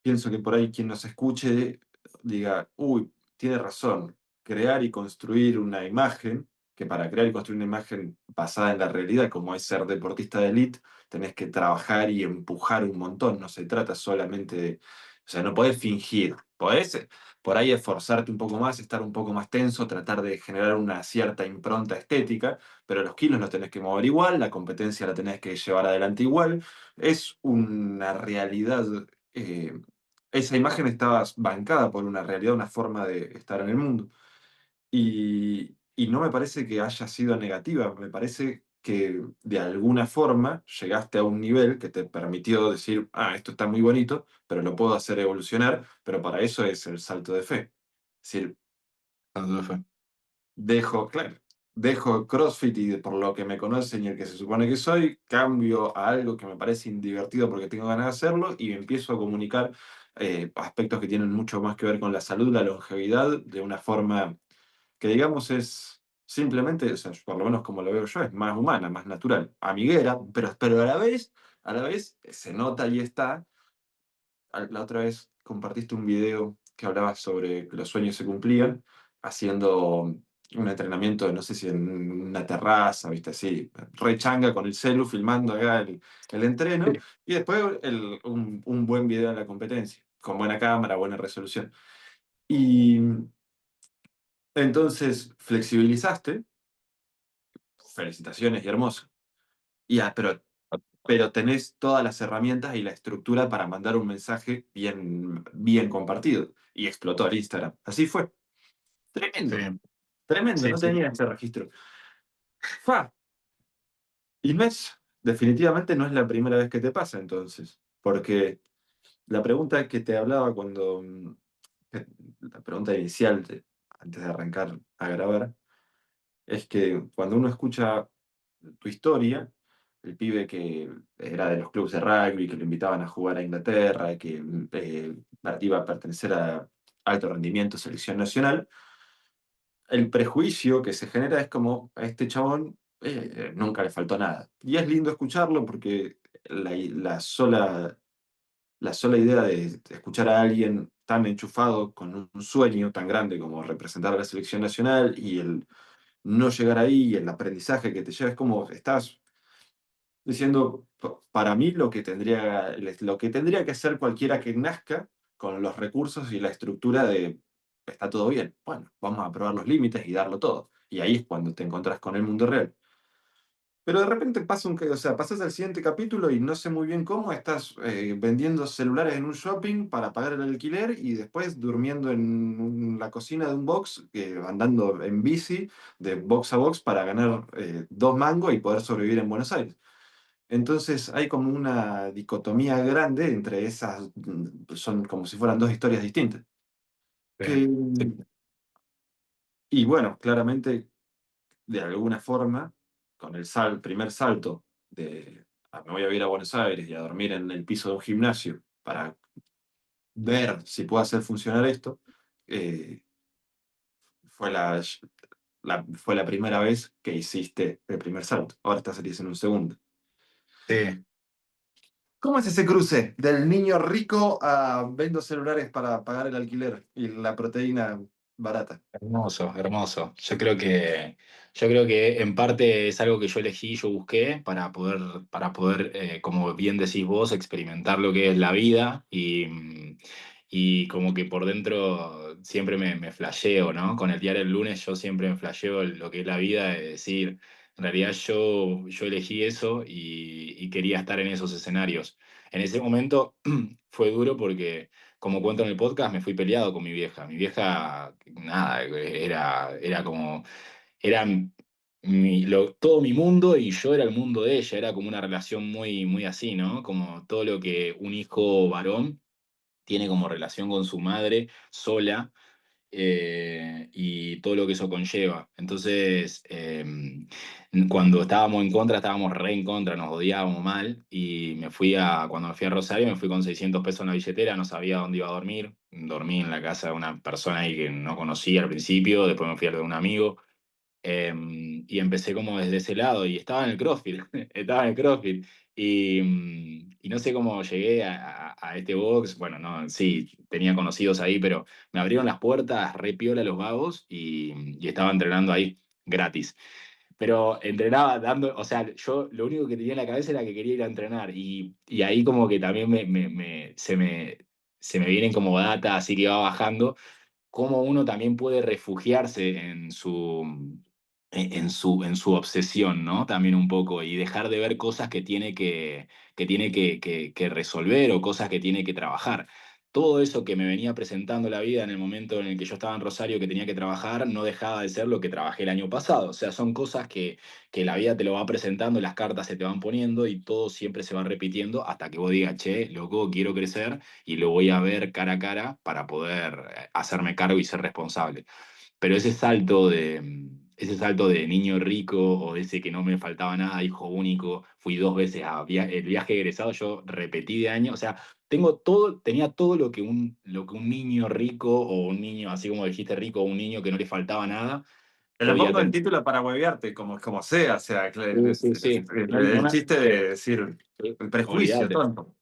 Speaker 1: pienso que por ahí quien nos escuche diga, uy, tiene razón, crear y construir una imagen, que para crear y construir una imagen basada en la realidad, como es ser deportista de élite, tenés que trabajar y empujar un montón, no se trata solamente de, o sea, no podés fingir, podés por ahí esforzarte un poco más, estar un poco más tenso, tratar de generar una cierta impronta estética, pero los kilos los tenés que mover igual, la competencia la tenés que llevar adelante igual, es una realidad. eh, Esa imagen estaba bancada por una realidad, una forma de estar en el mundo. Y no me parece que haya sido negativa, me parece que de alguna forma llegaste a un nivel que te permitió decir, ah, esto está muy bonito, pero lo puedo hacer evolucionar, pero para eso es el salto de fe. Es decir,
Speaker 2: Tanto fue.
Speaker 1: claro, dejo CrossFit y por lo que me conocen y el que se supone que soy, cambio a algo que me parece divertido porque tengo ganas de hacerlo y empiezo a comunicar aspectos que tienen mucho más que ver con la salud, la longevidad, de una forma que digamos es simplemente, o sea, por lo menos como lo veo yo, es más humana, más natural, amiguera, pero a la vez se nota y está. La otra vez compartiste un video que hablaba sobre que los sueños se cumplían haciendo un entrenamiento, no sé si en una terraza, viste, así, rechanga con el celu, filmando acá el entreno, y después un buen video en la competencia, con buena cámara, buena resolución. Y entonces flexibilizaste, felicitaciones y hermoso. Pero tenés todas las herramientas y la estructura para mandar un mensaje bien compartido. Y explotó el Instagram. Así fue.
Speaker 2: Sí,
Speaker 1: Tremendo, tremendo,
Speaker 2: sí,
Speaker 1: no
Speaker 2: sí.
Speaker 1: tenía ese registro. ¡Fa! Y definitivamente no es la primera vez que te pasa entonces, porque la pregunta que te hablaba que- la pregunta inicial, antes de arrancar a grabar, es que cuando uno escucha tu historia, el pibe que era de los clubes de rugby, que lo invitaban a jugar a Inglaterra, que iba a pertenecer a alto rendimiento, selección nacional, el prejuicio que se genera es como a este chabón nunca le faltó nada. Y es lindo escucharlo porque la sola idea de escuchar a alguien tan enchufado con un sueño tan grande como representar a la selección nacional y el no llegar ahí, el aprendizaje que te lleva, es como estás diciendo, para mí lo que tendría que hacer cualquiera que nazca con los recursos y la estructura de, está todo bien, bueno, vamos a probar los límites y darlo todo. Y ahí es cuando te encontrás con el mundo real. Pero de repente o sea, pasas al siguiente capítulo y no sé muy bien cómo estás vendiendo celulares en un shopping para pagar el alquiler y después durmiendo en la cocina de un box, andando en bici de box a box para ganar 2 mangos y poder sobrevivir en Buenos Aires. Entonces hay como una dicotomía grande entre esas, son como si fueran dos historias distintas.
Speaker 2: Sí,
Speaker 1: Que,
Speaker 2: sí.
Speaker 1: y bueno, claramente de alguna forma, con primer salto de me voy a ir a Buenos Aires y a dormir en el piso de un gimnasio para ver si puedo hacer funcionar esto, eh, fue fue la primera vez que hiciste el primer salto. Ahora estás en un segundo.
Speaker 2: Sí.
Speaker 1: ¿Cómo es ese cruce del niño rico a vendo celulares para pagar el alquiler y la proteína barata?
Speaker 2: Hermoso, hermoso. Yo creo que en parte es algo que yo elegí, yo busqué para poder, como bien decís vos, experimentar lo que es la vida y como que por dentro siempre me flasheo, ¿no? Con el diario el lunes yo siempre me flasheo lo que es la vida, es decir, en realidad yo elegí eso y quería estar en esos escenarios. En ese momento fue duro porque como cuento en el podcast, me fui peleado con mi vieja. Mi vieja, nada, era como, era todo mi mundo y yo era el mundo de ella. Era como una relación muy, muy así, ¿no? Como todo lo que un hijo varón tiene como relación con su madre sola y todo lo que eso conlleva. Entonces, cuando estábamos en contra, estábamos re en contra, nos odiábamos mal y cuando me fui a Rosario, me fui con 600 pesos en la billetera, no sabía dónde iba a dormir. Dormí en la casa de una persona ahí que no conocía al principio, después me fui a la de un amigo. Y empecé como desde ese lado y estaba en el CrossFit, estaba en el CrossFit. y no sé cómo llegué a este box. Bueno, no, sí, tenía conocidos ahí, pero me abrieron las puertas, re piola los vagos y estaba entrenando ahí, gratis. Pero entrenaba dando, o sea, yo lo único que tenía en la cabeza era que quería ir a entrenar y ahí como que también se me vienen como data, así que va bajando cómo uno también puede refugiarse en su obsesión, ¿no? También un poco, y dejar de ver cosas que tiene que resolver o cosas que tiene que trabajar. Todo eso que me venía presentando la vida en el momento en el que yo estaba en Rosario, que tenía que trabajar, no dejaba de ser lo que trabajé el año pasado. O sea, son cosas que la vida te lo va presentando, las cartas se te van poniendo y todo siempre se va repitiendo hasta que vos digas, che, loco, quiero crecer y lo voy a ver cara a cara para poder hacerme cargo y ser responsable. Pero ese salto de niño rico o ese que no me faltaba nada, hijo único, fui 2 veces el viaje egresado, yo repetí de año, o sea, tenía todo lo que un niño rico o un niño, así como dijiste rico, o un niño que no le faltaba nada,
Speaker 1: Te lo
Speaker 2: podía
Speaker 1: pongo el
Speaker 2: tener.
Speaker 1: título para huevearte, como sea, o sea,
Speaker 2: Sí, sí, sí. No,
Speaker 1: el chiste de decir, el prejuicio,
Speaker 2: olvídate.
Speaker 1: tonto.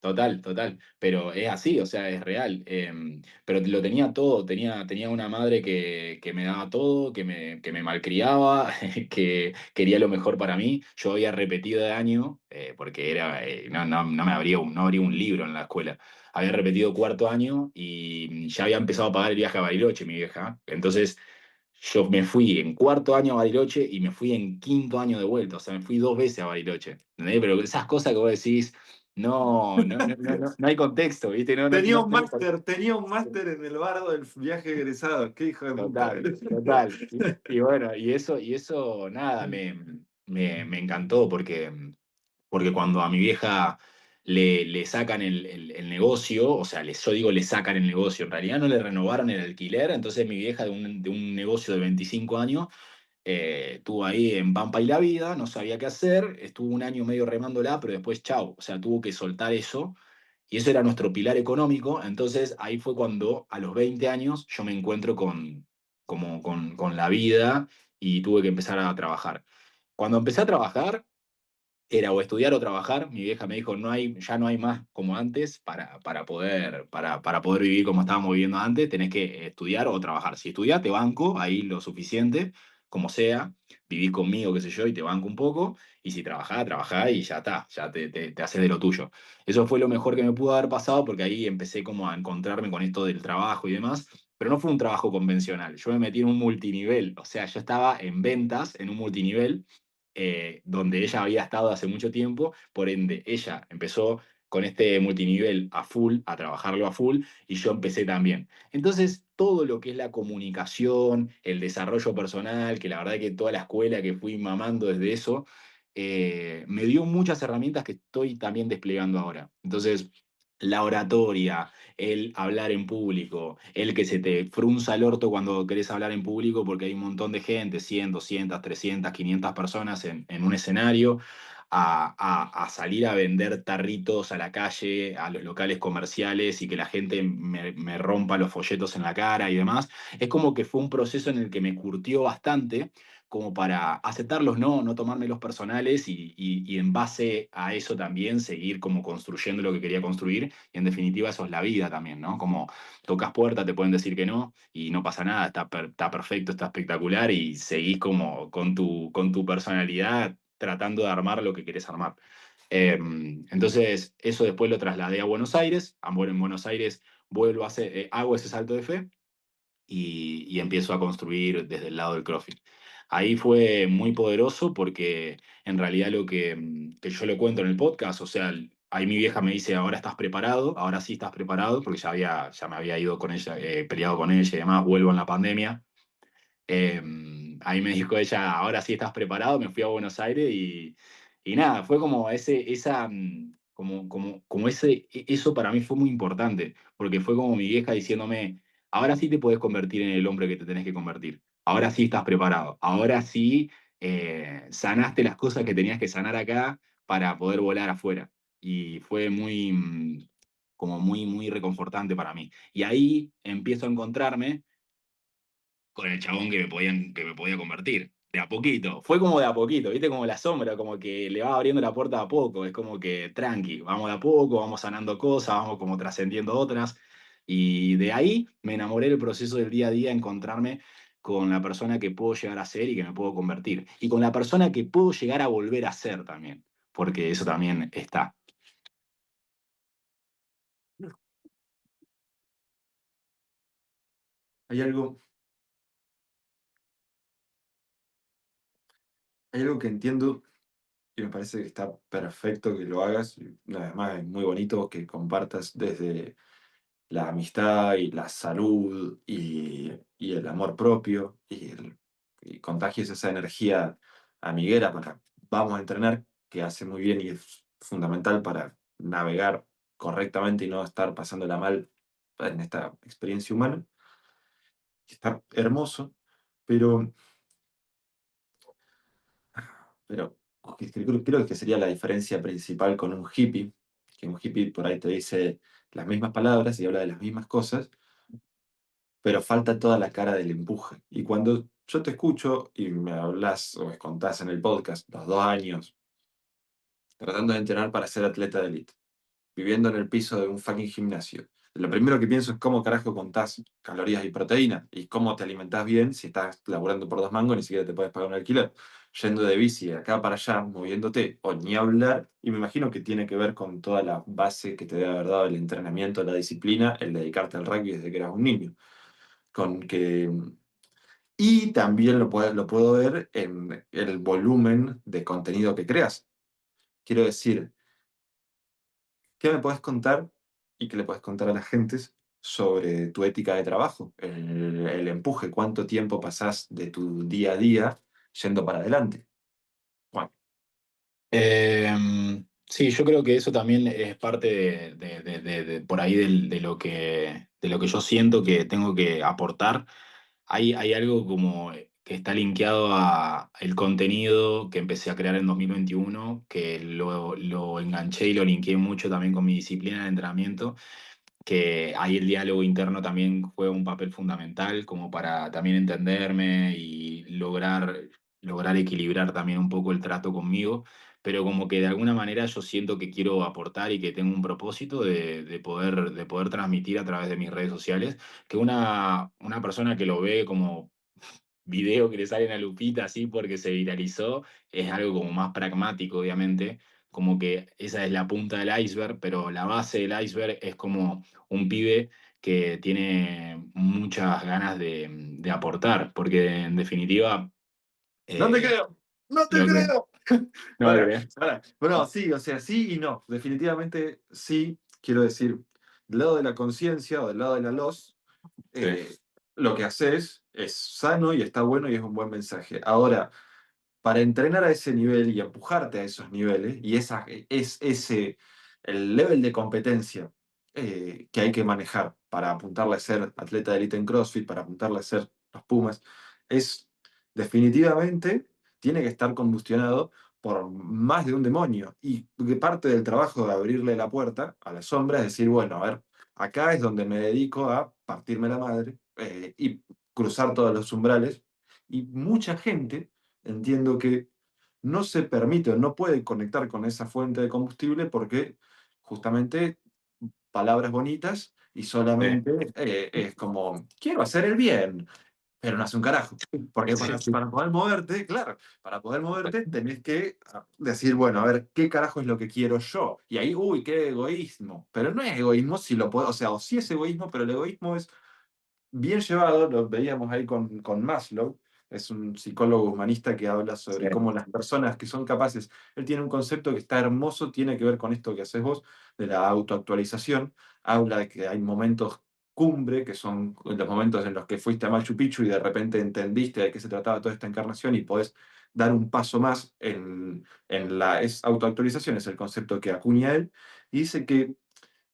Speaker 2: Total, total, pero es así, o sea, es real. Pero lo tenía todo, tenía una madre que me daba todo, que me malcriaba, que quería lo mejor para mí. Yo había repetido de año, porque no no abría un libro en la escuela. Había repetido cuarto año y ya había empezado a pagar el viaje a Bariloche, mi vieja. Entonces yo me fui en cuarto año a Bariloche y me fui en quinto año de vuelta, o sea, me fui 2 veces a Bariloche. ¿Entendés? Pero esas cosas que vos decís. No hay contexto, ¿viste?
Speaker 1: Tenía un máster en el bardo del viaje egresado, qué hijo de puta.
Speaker 2: Total, total. Y bueno, y eso nada, me encantó porque cuando a mi vieja le sacan el negocio, o sea, yo digo le sacan el negocio, en realidad no le renovaron el alquiler, entonces mi vieja de un negocio de 25 años estuvo ahí en Pampa y la vida, no sabía qué hacer, estuvo un año medio remándola, pero después chau, o sea, tuvo que soltar eso y eso era nuestro pilar económico. Entonces ahí fue cuando a los 20 años yo me encuentro con la vida y tuve que empezar a trabajar. Cuando empecé a trabajar, era o estudiar o trabajar. Mi vieja me dijo, ya no hay más como antes para poder vivir como estábamos viviendo antes, tenés que estudiar o trabajar. Si estudiás, te banco ahí lo suficiente, como sea, vivís conmigo, qué sé yo, y te banco un poco, y si trabajás, trabajás y ya está, ya te haces de lo tuyo. Eso fue lo mejor que me pudo haber pasado porque ahí empecé como a encontrarme con esto del trabajo y demás. Pero no fue un trabajo convencional. Yo me metí en un multinivel. O sea, yo estaba en ventas en un multinivel donde ella había estado hace mucho tiempo, por ende ella empezó con este multinivel a full, a trabajarlo a full, y yo empecé también. Entonces, todo lo que es la comunicación, el desarrollo personal, que la verdad que toda la escuela que fui mamando desde eso, me dio muchas herramientas que estoy también desplegando ahora. Entonces, la oratoria, el hablar en público, el que se te frunza el orto cuando querés hablar en público porque hay un montón de gente, 100, 200, 300, 500 personas en un escenario, a salir a vender tarritos a la calle, a los locales comerciales y que la gente me rompa los folletos en la cara y demás. Es como que fue un proceso en el que me curtió bastante como para aceptar los no tomarme los personales y en base a eso también seguir como construyendo lo que quería construir. Y en definitiva eso es la vida también, ¿no? Como tocas puertas, te pueden decir que no y no pasa nada, está perfecto, está espectacular y seguís como con tu personalidad tratando de armar lo que querés armar. Entonces, eso después lo trasladé a Buenos Aires. En Buenos Aires vuelvo a hacer, hago ese salto de fe y empiezo a construir desde el lado del CrossFit. Ahí fue muy poderoso porque en realidad lo que yo le cuento en el podcast, o sea, ahí mi vieja me dice, ahora estás preparado, ahora sí estás preparado, porque ya me había ido con ella, peleado con ella y demás, vuelvo en la pandemia. Eh, Ahí me dijo ella, ahora sí estás preparado, me fui a Buenos Aires y nada, fue como eso para mí fue muy importante, porque fue como mi vieja diciéndome, ahora sí te puedes convertir en el hombre que te tenés que convertir, ahora sí estás preparado, ahora sí sanaste las cosas que tenías que sanar acá para poder volar afuera. Y fue como muy reconfortante para mí. Y ahí empiezo a encontrarme con el chabón que me podía convertir. de a poquito, fue como de a poquito, viste, como la sombra, como que le va abriendo la puerta de a poco, es como que tranqui, vamos de a poco, vamos sanando cosas, vamos como trascendiendo otras, y de ahí me enamoré del proceso del día a día, encontrarme con la persona que puedo llegar a ser y que me puedo convertir, y con la persona que puedo llegar a volver a ser también, porque eso también está.
Speaker 1: Hay algo, hay algo que entiendo y me parece que está perfecto que lo hagas. Y además es muy bonito que compartas desde la amistad y la salud y el amor propio y contagies esa energía amiguera para vamos a entrenar, que hace muy bien y es fundamental para navegar correctamente y no estar pasándola mal en esta experiencia humana. Está hermoso, pero, pero creo que sería la diferencia principal con un hippie, que un hippie por ahí te dice las mismas palabras y habla de las mismas cosas, pero falta toda la cara del empuje. Y cuando yo te escucho y me hablas o me contás en el podcast los 2 años tratando de entrenar para ser atleta de élite, viviendo en el piso de un fucking gimnasio, lo primero que pienso es cómo carajo contás calorías y proteínas y cómo te alimentás bien si estás laburando por 2 mangos, ni siquiera te puedes pagar un alquiler, yendo de bici de acá para allá, moviéndote, o ni hablar, y me imagino que tiene que ver con toda la base que te debe haber dado el entrenamiento, la disciplina, el dedicarte al rugby desde que eras un niño. Con que y también lo puedo ver en el volumen de contenido que creas. Quiero decir, ¿qué me puedes contar y qué le puedes contar a las gentes sobre tu ética de trabajo? El empuje, ¿cuánto tiempo pasás de tu día a día yendo para adelante? Bueno,
Speaker 2: Sí, yo creo que eso también es parte por ahí de lo que yo siento que tengo que aportar. Hay algo como que está linkeado a el contenido que empecé a crear en 2021, que lo enganché y lo linkeé mucho también con mi disciplina de entrenamiento, que ahí el diálogo interno también juega un papel fundamental como para también entenderme y lograr equilibrar también un poco el trato conmigo, pero como que de alguna manera yo siento que quiero aportar y que tengo un propósito de poder transmitir a través de mis redes sociales, que una persona que lo ve como video que le sale una lupita así porque se viralizó, es algo como más pragmático, obviamente, como que esa es la punta del iceberg, pero la base del iceberg es como un pibe que tiene muchas ganas de aportar, porque en definitiva,
Speaker 1: no te
Speaker 2: eh,
Speaker 1: creo, no te
Speaker 2: lo que...
Speaker 1: creo.
Speaker 2: No me
Speaker 1: Para,
Speaker 2: crees.
Speaker 1: Bueno, sí, o sea, sí y no. Definitivamente sí, quiero decir, del lado de la conciencia o del lado de la luz,
Speaker 2: Sí,
Speaker 1: eh, lo que haces es sano y está bueno y es un buen mensaje. Ahora, para entrenar a ese nivel y empujarte a esos niveles, y es ese el level de competencia que hay que manejar para apuntarle a ser atleta de élite en CrossFit, para apuntarle a ser los Pumas, es definitivamente tiene que estar combustionado por más de un demonio. Y que parte del trabajo de abrirle la puerta a la sombra es decir, bueno, a ver, acá es donde me dedico a partirme la madre y cruzar todos los umbrales. Y mucha gente entiendo que no se permite o no puede conectar con esa fuente de combustible porque justamente palabras bonitas y
Speaker 2: sí,
Speaker 1: solamente es como, quiero hacer el bien, pero no hace un carajo. Porque
Speaker 2: sí,
Speaker 1: para poder moverte, claro, para poder moverte tenés que decir, bueno, a ver, ¿qué carajo es lo que quiero yo? Y ahí, uy, qué egoísmo. Pero no es egoísmo si lo puedo, o sea, o sí es egoísmo, pero el egoísmo es bien llevado, lo veíamos ahí con Maslow, es un psicólogo humanista que habla
Speaker 2: sí,
Speaker 1: sobre cómo las personas que son capaces, él tiene un concepto que está hermoso, tiene que ver con esto que haces vos, de la autoactualización, habla de que hay momentos cumbre, que son los momentos en los que fuiste a Machu Picchu y de repente entendiste de qué se trataba toda esta encarnación y podés dar un paso más en la autoactualización, es el concepto que acuña él, y dice que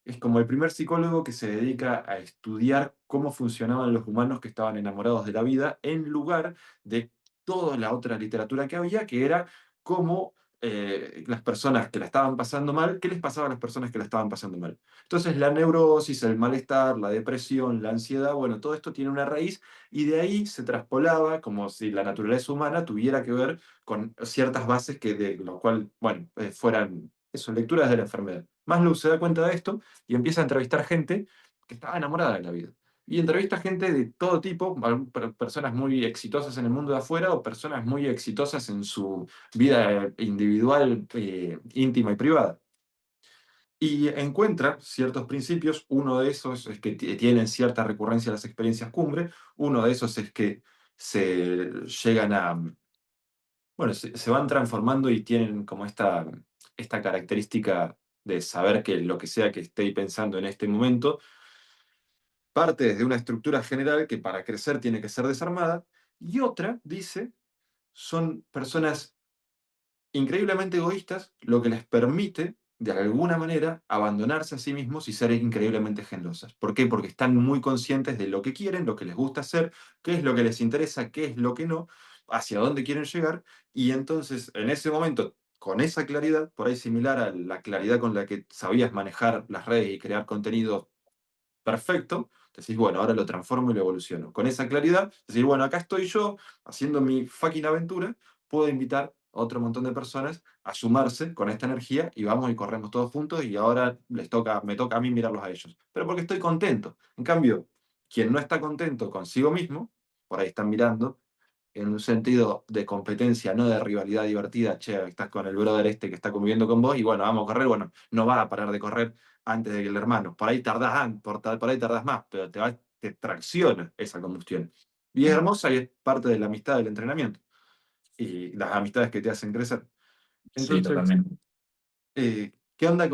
Speaker 1: es como el primer psicólogo que se dedica a estudiar cómo funcionaban los humanos que estaban enamorados de la vida, en lugar de toda la otra literatura que había, que era cómo las personas que la estaban pasando mal, qué les pasaba a las personas que la estaban pasando mal. Entonces, la neurosis, el malestar, la depresión, la ansiedad, bueno, todo esto tiene una raíz y de ahí se traspolaba como si la naturaleza humana tuviera que ver con ciertas bases que de lo cual, bueno, fueran eso, lecturas de la enfermedad. Maslow se da cuenta de esto y empieza a entrevistar gente que estaba enamorada de la vida. Y entrevista gente de todo tipo, personas muy exitosas en el mundo de afuera o personas muy exitosas en su vida individual, íntima y privada. Y encuentra ciertos principios, uno de esos es que tienen cierta recurrencia a las experiencias cumbre, uno de esos es que se llegan a, bueno, se van transformando y tienen como esta característica de saber que lo que sea que esté pensando en este momento parte desde una estructura general que para crecer tiene que ser desarmada, y otra, dice, son personas increíblemente egoístas, lo que les permite, de alguna manera, abandonarse a sí mismos y ser increíblemente generosas. ¿Por qué? Porque están muy conscientes de lo que quieren, lo que les gusta hacer, qué es lo que les interesa, qué es lo que no, hacia dónde quieren llegar, y entonces, en ese momento, con esa claridad, por ahí similar a la claridad con la que sabías manejar las redes y crear contenido perfecto, decís, bueno, ahora lo transformo y lo evoluciono. Con esa claridad, decís, bueno, acá estoy yo haciendo mi fucking aventura, puedo invitar a otro montón de personas a sumarse con esta energía y vamos y corremos todos juntos y ahora me toca a mí mirarlos a ellos. Pero porque estoy contento. En cambio, quien no está contento consigo mismo, por ahí están mirando en un sentido de competencia, no de rivalidad divertida, che, estás con el brother este que está conviviendo con vos y bueno, vamos a correr, bueno, no vas a parar de correr antes de que el hermano. Por ahí tardás, por ahí tardás más, pero te tracciona esa combustión. Y es hermosa y es parte de la amistad del entrenamiento y las amistades que te hacen crecer.
Speaker 2: Sí,
Speaker 1: Entonces,
Speaker 2: totalmente.
Speaker 1: ¿qué onda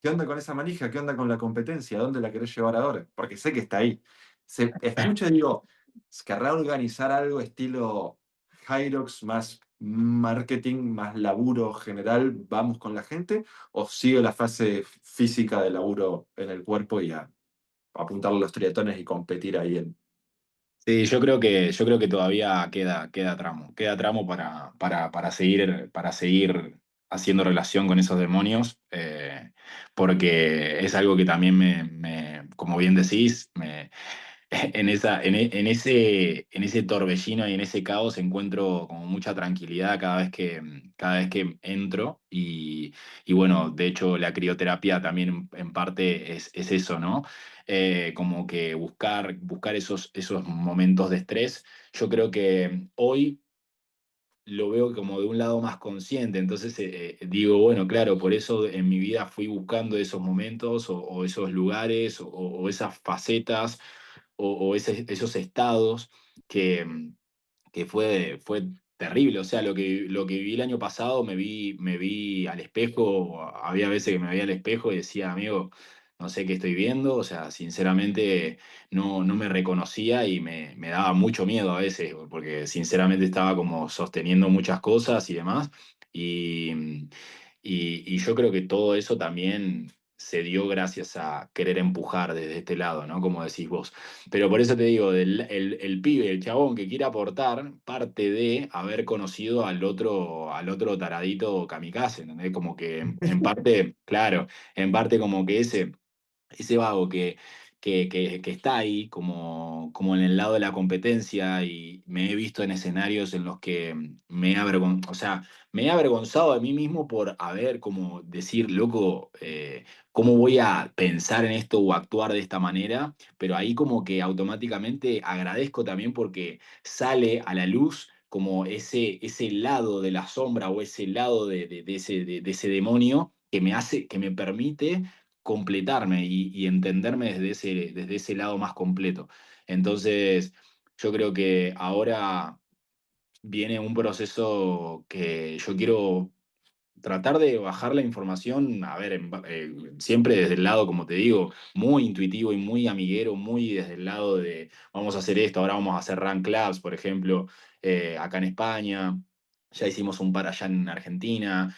Speaker 1: ¿qué onda con esa manija? ¿Qué onda con la competencia? ¿A dónde la querés llevar ahora? Porque sé que está ahí. Se escucha y digo, ¿querrá organizar algo estilo Hyrox, más marketing, más laburo general, vamos con la gente? ¿O sigue la fase física de laburo en el cuerpo y a apuntarle los triatones y competir ahí en...
Speaker 2: Sí, yo creo que todavía queda tramo para seguir haciendo relación con esos demonios, porque es algo que también como bien decís, en ese torbellino y en ese caos encuentro como mucha tranquilidad cada vez que entro y bueno, de hecho la crioterapia también en parte es eso, ¿no? Como que buscar esos momentos de estrés. Yo creo que hoy lo veo como de un lado más consciente, entonces digo, bueno, claro, por eso en mi vida fui buscando esos momentos o esos lugares o esas facetas o esos estados que, que fue terrible. O sea, lo que viví el año pasado, me vi al espejo, había veces que me veía al espejo y decía, amigo, no sé qué estoy viendo. O sea, sinceramente no me reconocía y me daba mucho miedo a veces, porque sinceramente estaba como sosteniendo muchas cosas y demás. Y, y yo creo que todo eso también se dio gracias a querer empujar desde este lado, ¿no? Como decís vos. Pero por eso te digo, el pibe, el chabón que quiere aportar, parte de haber conocido al otro taradito kamikaze, ¿entendés? Como que en parte, claro, en parte como que ese vago que está ahí como en el lado de la competencia y me he visto en escenarios en los que o sea, me he avergonzado de mí mismo por haber como decir, loco, ¿cómo voy a pensar en esto o actuar de esta manera? Pero ahí como que automáticamente agradezco también porque sale a la luz como ese lado de la sombra o ese lado de ese demonio que me hace, que me permite completarme y entenderme desde ese lado más completo. Entonces, yo creo que ahora viene un proceso que yo quiero tratar de bajar la información, a ver, siempre desde el lado, como te digo, muy intuitivo y muy amiguero, muy desde el lado de vamos a hacer esto, ahora vamos a hacer run clubs, por ejemplo, acá en España, ya hicimos un par allá en Argentina,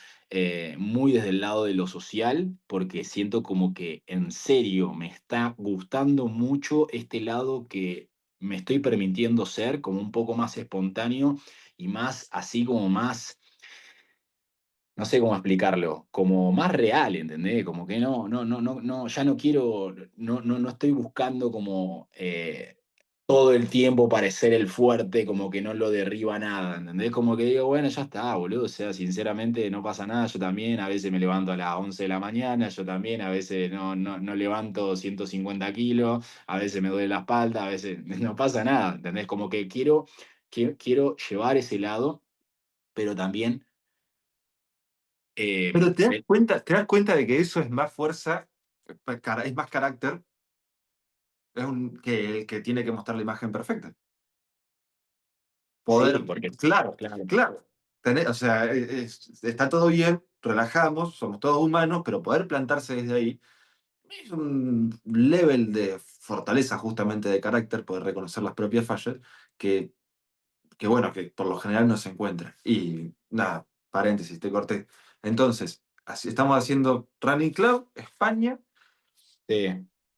Speaker 2: muy desde el lado de lo social, porque siento como que en serio me está gustando mucho este lado que me estoy permitiendo ser como un poco más espontáneo y más así como más no sé cómo explicarlo, como más real, ¿entendés? Como que no, ya no quiero, no estoy buscando como todo el tiempo parecer el fuerte, como que no lo derriba nada, ¿entendés? Como que digo, bueno, ya está, boludo, o sea, sinceramente no pasa nada, yo también, a veces me levanto a las 11 de la mañana, yo también, a veces no levanto 150 kilos, a veces me duele la espalda, a veces no pasa nada, ¿entendés? Como que quiero llevar ese lado, pero también...
Speaker 1: Pero
Speaker 2: eh,
Speaker 1: te das cuenta de que eso es más fuerza, es más carácter, que el que tiene que mostrar la imagen perfecta.
Speaker 2: Sí,
Speaker 1: Poder,
Speaker 2: porque,
Speaker 1: claro,
Speaker 2: claro,
Speaker 1: claro. O sea, está todo bien, relajamos, somos todos humanos, pero poder plantarse desde ahí es un level de fortaleza justamente de carácter, poder reconocer las propias fallas, que, que bueno, que por lo general no se encuentra. Y nada, paréntesis, te corté. Entonces, estamos haciendo Running Club, España,
Speaker 2: sí.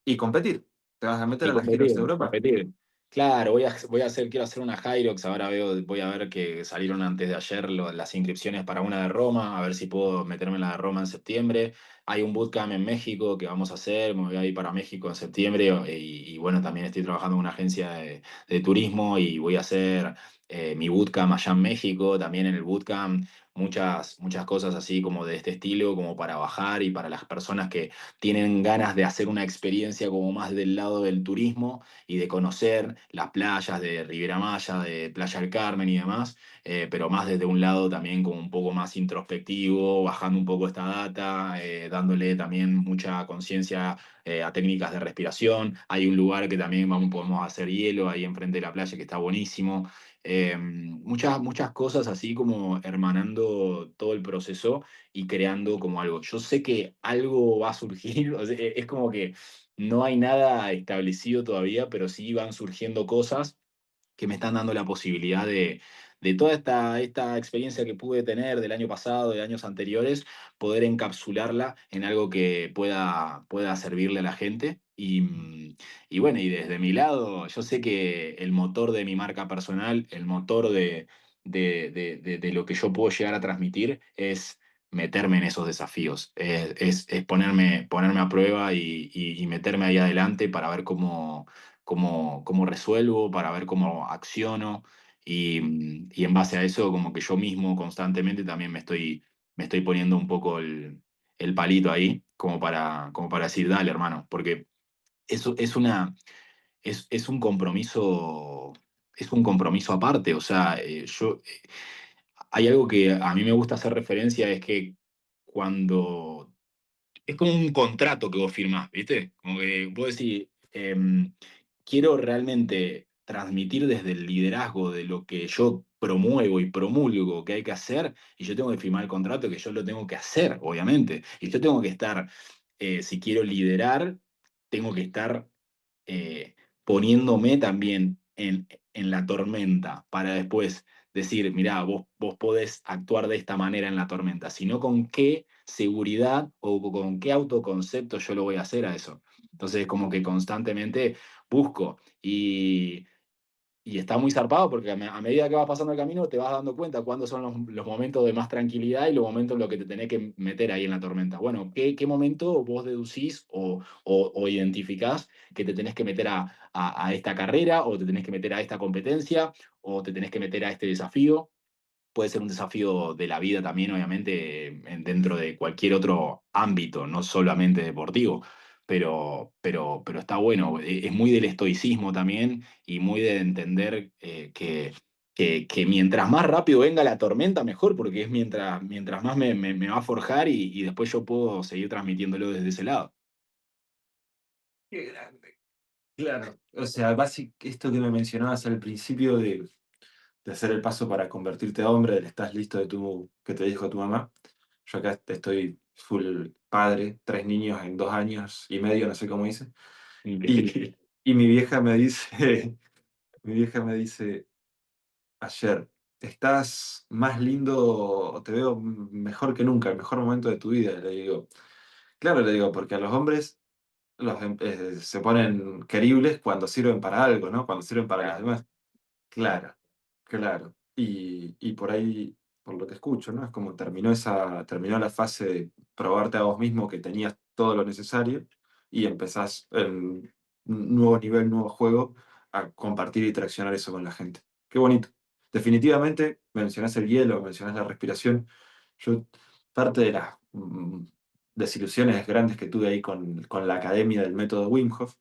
Speaker 1: y competir. Te vas a meter
Speaker 2: Y
Speaker 1: a las Heroes
Speaker 2: competir,
Speaker 1: de Europa.
Speaker 2: competir. Claro, quiero hacer una Hyrox, ahora voy a ver que salieron antes de ayer las inscripciones para una de Roma, a ver si puedo meterme en la de Roma en septiembre. Hay un bootcamp en México que vamos a hacer, me voy a ir para México en septiembre y bueno, también estoy trabajando en una agencia de turismo y voy a hacer mi bootcamp allá en México, también en el bootcamp muchas cosas así como de este estilo, como para bajar y para las personas que tienen ganas de hacer una experiencia como más del lado del turismo y de conocer las playas de Riviera Maya, de Playa del Carmen y demás, pero más desde un lado también como un poco más introspectivo, bajando un poco esta data, dándole también mucha conciencia a técnicas de respiración. Hay un lugar que también podemos hacer hielo ahí enfrente de la playa que está buenísimo. Muchas cosas así como hermanando todo el proceso y creando como algo. Yo sé que algo va a surgir, o sea, es como que no hay nada establecido todavía, pero sí van surgiendo cosas que me están dando la posibilidad de toda esta experiencia que pude tener del año pasado, de años anteriores, poder encapsularla en algo que pueda servirle a la gente. Y bueno, y desde mi lado, yo sé que el motor de mi marca personal, el motor de lo que yo puedo llegar a transmitir es meterme en esos desafíos, es ponerme a prueba y meterme ahí adelante para ver cómo resuelvo, para ver cómo acciono y en base a eso como que yo mismo constantemente también me estoy poniendo un poco el palito ahí como para decir, dale hermano, porque eso es un compromiso aparte, o sea, hay algo que a mí me gusta hacer referencia, es que cuando es como un contrato que vos firmás, ¿viste? Como que vos decís, quiero realmente transmitir desde el liderazgo de lo que yo promuevo y promulgo que hay que hacer, y yo tengo que firmar el contrato que yo lo tengo que hacer, obviamente. Y yo tengo que estar, si quiero liderar, tengo que estar poniéndome también en la tormenta para después decir, mirá, vos podés actuar de esta manera en la tormenta, sino con qué seguridad o con qué autoconcepto yo lo voy a hacer a eso. Entonces, como que constantemente busco y está muy zarpado porque a medida que vas pasando el camino te vas dando cuenta cuándo son los momentos de más tranquilidad y los momentos en los que te tenés que meter ahí en la tormenta. Bueno, ¿qué momento vos deducís o identificás que te tenés que meter a esta carrera o te tenés que meter a esta competencia o te tenés que meter a este desafío? Puede ser un desafío de la vida también, obviamente, dentro de cualquier otro ámbito, no solamente deportivo, pero está bueno. Es muy del estoicismo también y muy de entender que mientras más rápido venga la tormenta, mejor, porque es mientras más me va a forjar y después yo puedo seguir transmitiéndolo desde ese lado.
Speaker 1: Qué grande. Claro. O sea, esto que me mencionabas al principio de hacer el paso para convertirte a hombre, del estás listo que te dijo tu mamá. Yo acá estoy full padre, 3 niños en 2 años y medio, no sé cómo hice. Y,
Speaker 2: Increíble.
Speaker 1: y mi vieja me dice, mi vieja me dice ayer, estás más lindo, te veo mejor que nunca, el mejor momento de tu vida. Le digo, claro, le digo, porque a los hombres se ponen queribles cuando sirven para algo, ¿no? Cuando sirven para los
Speaker 2: Claro.
Speaker 1: demás. Claro, claro. Y por por lo que escucho, ¿no? Es como terminó la fase de probarte a vos mismo que tenías todo lo necesario y empezás en un nuevo nivel, nuevo juego, a compartir y traccionar eso con la gente. Qué bonito. Definitivamente, mencionás el hielo, mencionás la respiración. Yo, parte de las desilusiones grandes que tuve ahí con la academia del método Wim Hof,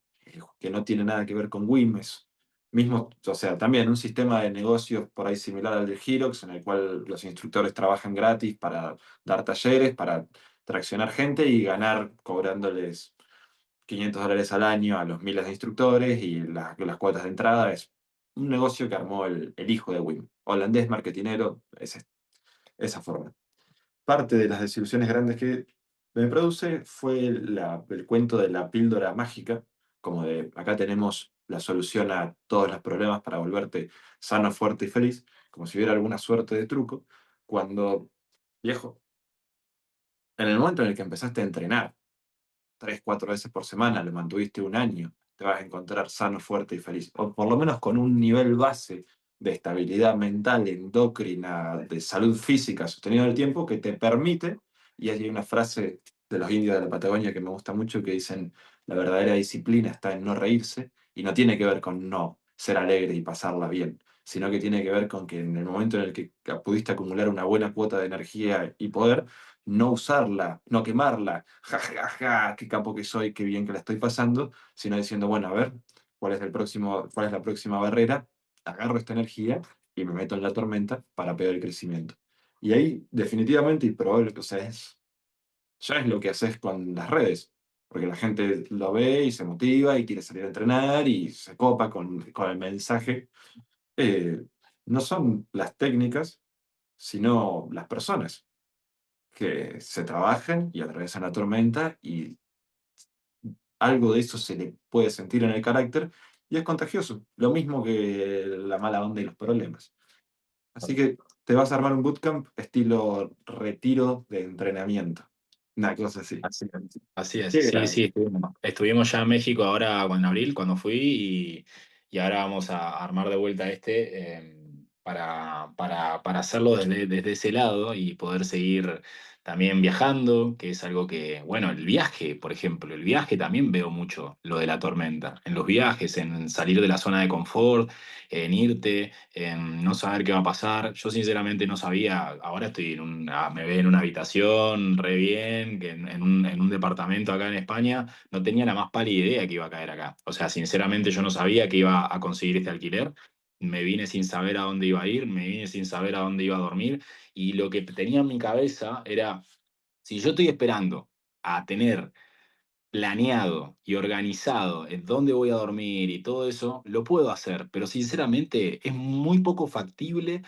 Speaker 1: que no tiene nada que ver con Wim, es mismo, o sea, también un sistema de negocios por ahí similar al de Girox, en el cual los instructores trabajan gratis para dar talleres, para traccionar gente y ganar cobrándoles $500 al año a los miles de instructores y las cuotas de entrada. Es un negocio que armó el hijo de Wim, holandés, marketinero, esa forma. Parte de las desilusiones grandes que me produce fue el cuento de la píldora mágica, como de acá tenemos la solución a todos los problemas para volverte sano, fuerte y feliz, como si hubiera alguna suerte de truco, cuando, viejo, en el momento en el que empezaste a entrenar, 3, 4 veces por semana, lo mantuviste un año, te vas a encontrar sano, fuerte y feliz. O por lo menos con un nivel base de estabilidad mental, endocrina, de salud física sostenido en el tiempo que te permite, y hay una frase de los indios de la Patagonia que me gusta mucho que dicen, la verdadera disciplina está en no reírse, y no tiene que ver con no ser alegre y pasarla bien, sino que tiene que ver con que en el momento en el que pudiste acumular una buena cuota de energía y poder, no usarla, no quemarla, ja, ja, ja, qué capo que soy, qué bien que la estoy pasando, sino diciendo, bueno, a ver, cuál es la próxima barrera? Agarro esta energía y me meto en la tormenta para pegar el crecimiento. Y ahí, definitivamente, y probable que, o sea, ya es lo que haces con las redes, porque la gente lo ve y se motiva y quiere salir a entrenar y se copa con el mensaje. Eh, no son las técnicas, sino las personas que se trabajan y atraviesan la tormenta y algo de eso se le puede sentir en el carácter y es contagioso, lo mismo que la mala onda y los problemas. Así que te vas a armar un bootcamp estilo retiro de entrenamiento, una cosa así.
Speaker 2: Así es. Así es,
Speaker 1: Qué
Speaker 2: sí,
Speaker 1: grande.
Speaker 2: sí, estuvimos ya en México ahora en abril cuando fui y ahora vamos a armar de vuelta para hacerlo desde ese lado y poder seguir también viajando, que es algo que, bueno, el viaje, por ejemplo, el viaje también veo mucho lo de la tormenta, en los viajes, en salir de la zona de confort, en irte, en no saber qué va a pasar. Yo sinceramente no sabía, ahora estoy me ve en una habitación re bien, que en un departamento acá en España, no tenía la más pálida idea que iba a caer acá. O sea, sinceramente yo no sabía que iba a conseguir este alquiler. Me vine sin saber a dónde iba a ir, me vine sin saber a dónde iba a dormir y lo que tenía en mi cabeza era, si yo estoy esperando a tener planeado y organizado en dónde voy a dormir y todo eso, lo puedo hacer, pero sinceramente es muy poco factible,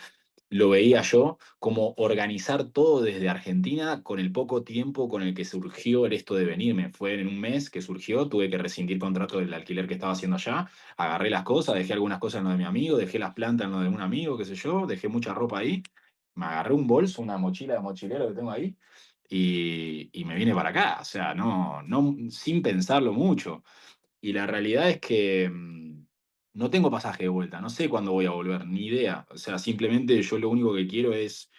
Speaker 2: lo veía yo, como organizar todo desde Argentina con el poco tiempo con el que surgió el esto de venirme. Fue en un mes que surgió, tuve que rescindir contrato del alquiler que estaba haciendo allá, agarré las cosas, dejé algunas cosas en lo de mi amigo, dejé las plantas en lo de un amigo, qué sé yo, dejé mucha ropa ahí, me agarré un bolso, una mochila de mochilero que tengo ahí y me vine para acá, o sea, sin pensarlo mucho. Y la realidad es que no tengo pasaje de vuelta, no sé cuándo voy a volver, ni idea. O sea, simplemente yo lo único que quiero es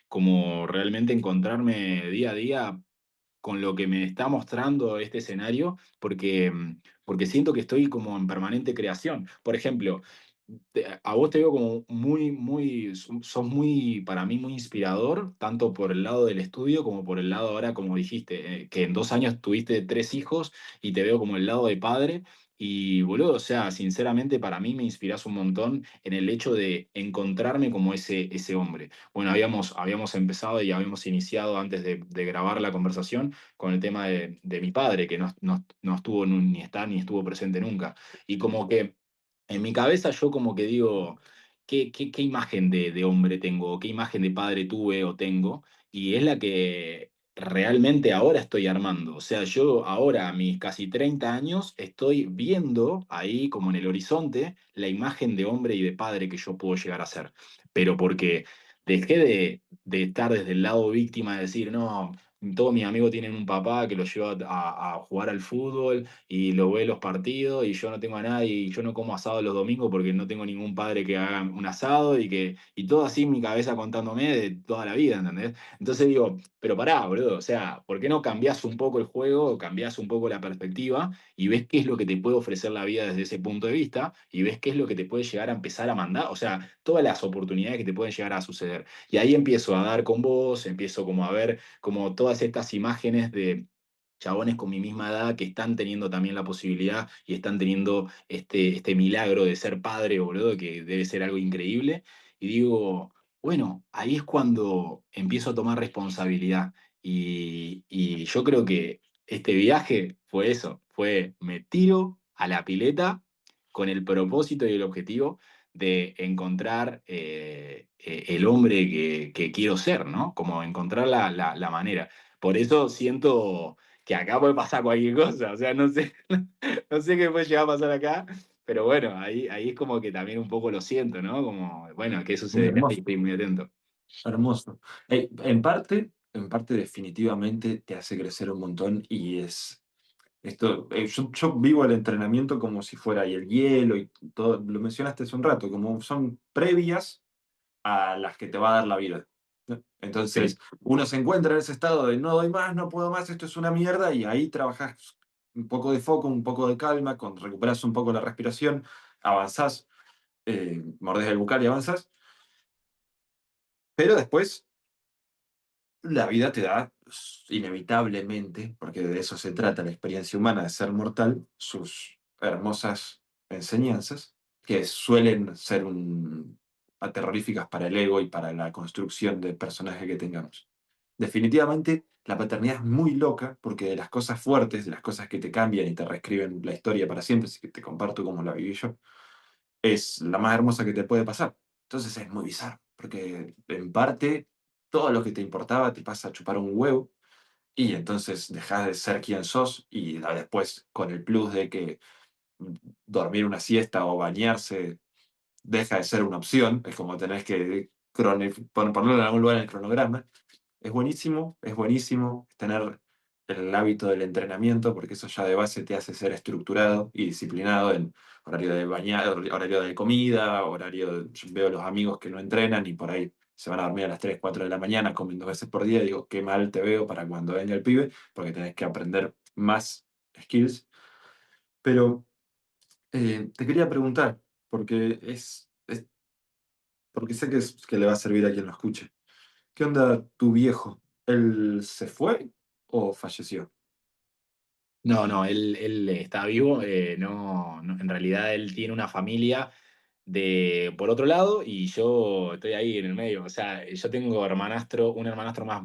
Speaker 2: como realmente encontrarme día a día con lo que me está mostrando este escenario, porque siento que estoy como en permanente creación. Por ejemplo, a vos te veo como sos muy, para mí, muy inspirador, tanto por el lado del estudio como por el lado ahora, como dijiste, que en 2 años tuviste 3 hijos y te veo como el lado de padre. Y boludo, o sea, sinceramente para mí me inspirás un montón en el hecho de encontrarme como ese hombre. Bueno, habíamos empezado y habíamos iniciado antes de grabar la conversación con el tema de mi padre, que no estuvo ni está ni estuvo presente nunca. Y como que en mi cabeza yo como que digo, ¿qué imagen de hombre tengo? ¿Qué imagen de padre tuve o tengo? Y es la que realmente ahora estoy armando. O sea, yo ahora a mis casi 30 años estoy viendo ahí como en el horizonte la imagen de hombre y de padre que yo puedo llegar a ser. Pero porque dejé de estar desde el lado víctima, de decir, no, todos mis amigos tienen un papá que los lleva a jugar al fútbol y lo ve los partidos y yo no tengo a nadie y yo no como asado los domingos porque no tengo ningún padre que haga un asado y todo así en mi cabeza contándome de toda la vida, ¿entendés? Entonces digo, pero pará, boludo, o sea, ¿por qué no cambiás un poco el juego o cambiás un poco la perspectiva y ves qué es lo que te puede ofrecer la vida desde ese punto de vista y ves qué es lo que te puede llegar a empezar a mandar? O sea, todas las oportunidades que te pueden llegar a suceder. Y ahí empiezo a dar con vos, empiezo como a ver como todas estas imágenes de chabones con mi misma edad que están teniendo también la posibilidad y están teniendo este milagro de ser padre, boludo, que debe ser algo increíble. Y digo, bueno, ahí es cuando empiezo a tomar responsabilidad. Y yo creo que este viaje fue eso, fue me tiro a la pileta con el propósito y el objetivo de encontrar el hombre que quiero ser, ¿no? Como encontrar la manera. Por eso siento que acá puede pasar cualquier cosa, o sea, no sé, no sé qué puede llegar a pasar acá, pero bueno, ahí es como que también un poco lo siento, ¿no? Como, bueno, ¿qué
Speaker 1: Muy
Speaker 2: sucederá? Y
Speaker 1: hermoso,
Speaker 2: estoy muy atento.
Speaker 1: hermoso. En parte definitivamente te hace crecer un montón y es esto, yo vivo el entrenamiento como si fuera y el hielo y todo, lo mencionaste hace un rato, como son previas a las que te va a dar la vida, ¿no? Entonces,
Speaker 2: Sí.
Speaker 1: uno se encuentra en ese estado de no doy más, no puedo más, esto es una mierda, y ahí trabajas un poco de foco, un poco de calma, con, recuperas un poco la respiración, avanzás, mordés el bucal y avanzás, pero después la vida te da inevitablemente, porque de eso se trata la experiencia humana de ser mortal, sus hermosas enseñanzas, que suelen ser terroríficas para el ego y para la construcción de personaje que tengamos. Definitivamente, la paternidad es muy loca porque de las cosas fuertes, de las cosas que te cambian y te reescriben la historia para siempre, así que te comparto cómo la viví yo, es la más hermosa que te puede pasar. Entonces es muy bizarro, porque en parte todo lo que te importaba te pasa a chupar un huevo y entonces dejas de ser quien sos y después con el plus de que dormir una siesta o bañarse deja de ser una opción, es como tenés que ponerlo en algún lugar en el cronograma. Es buenísimo tener el hábito del entrenamiento, porque eso ya de base te hace ser estructurado y disciplinado en horario de bañar, horario de comida, yo veo los amigos que no entrenan y por ahí se van a dormir a las 3 4 de la mañana, comen 2 veces por día, y digo, qué mal te veo para cuando venga el pibe, porque tenés que aprender más skills. Pero te quería preguntar, porque porque sé que le va a servir a quien lo escuche. ¿Qué onda tu viejo? ¿Él se fue o falleció?
Speaker 2: No, no, él está vivo, en realidad él tiene una familia por otro lado y yo estoy ahí en el medio. O sea, yo tengo un hermanastro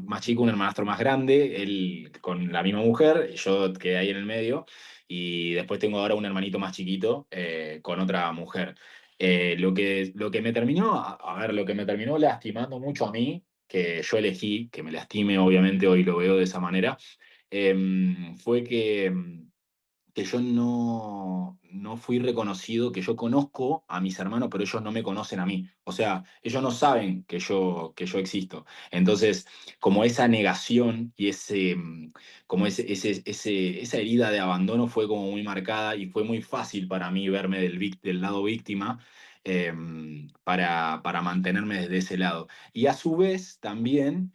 Speaker 2: más chico, un hermanastro más grande, él con la misma mujer, yo quedé ahí en el medio y después tengo ahora un hermanito más chiquito con otra mujer. Lo que me terminó, a ver, lo que me terminó lastimando mucho a mí, que yo elegí, que me lastime, obviamente hoy lo veo de esa manera, fue que yo no fui reconocido, que yo conozco a mis hermanos, pero ellos no me conocen a mí. O sea, ellos no saben que yo existo. Entonces, como esa negación y como esa herida de abandono fue como muy marcada y fue muy fácil para mí verme del lado víctima. Para mantenerme desde ese lado. Y a su vez también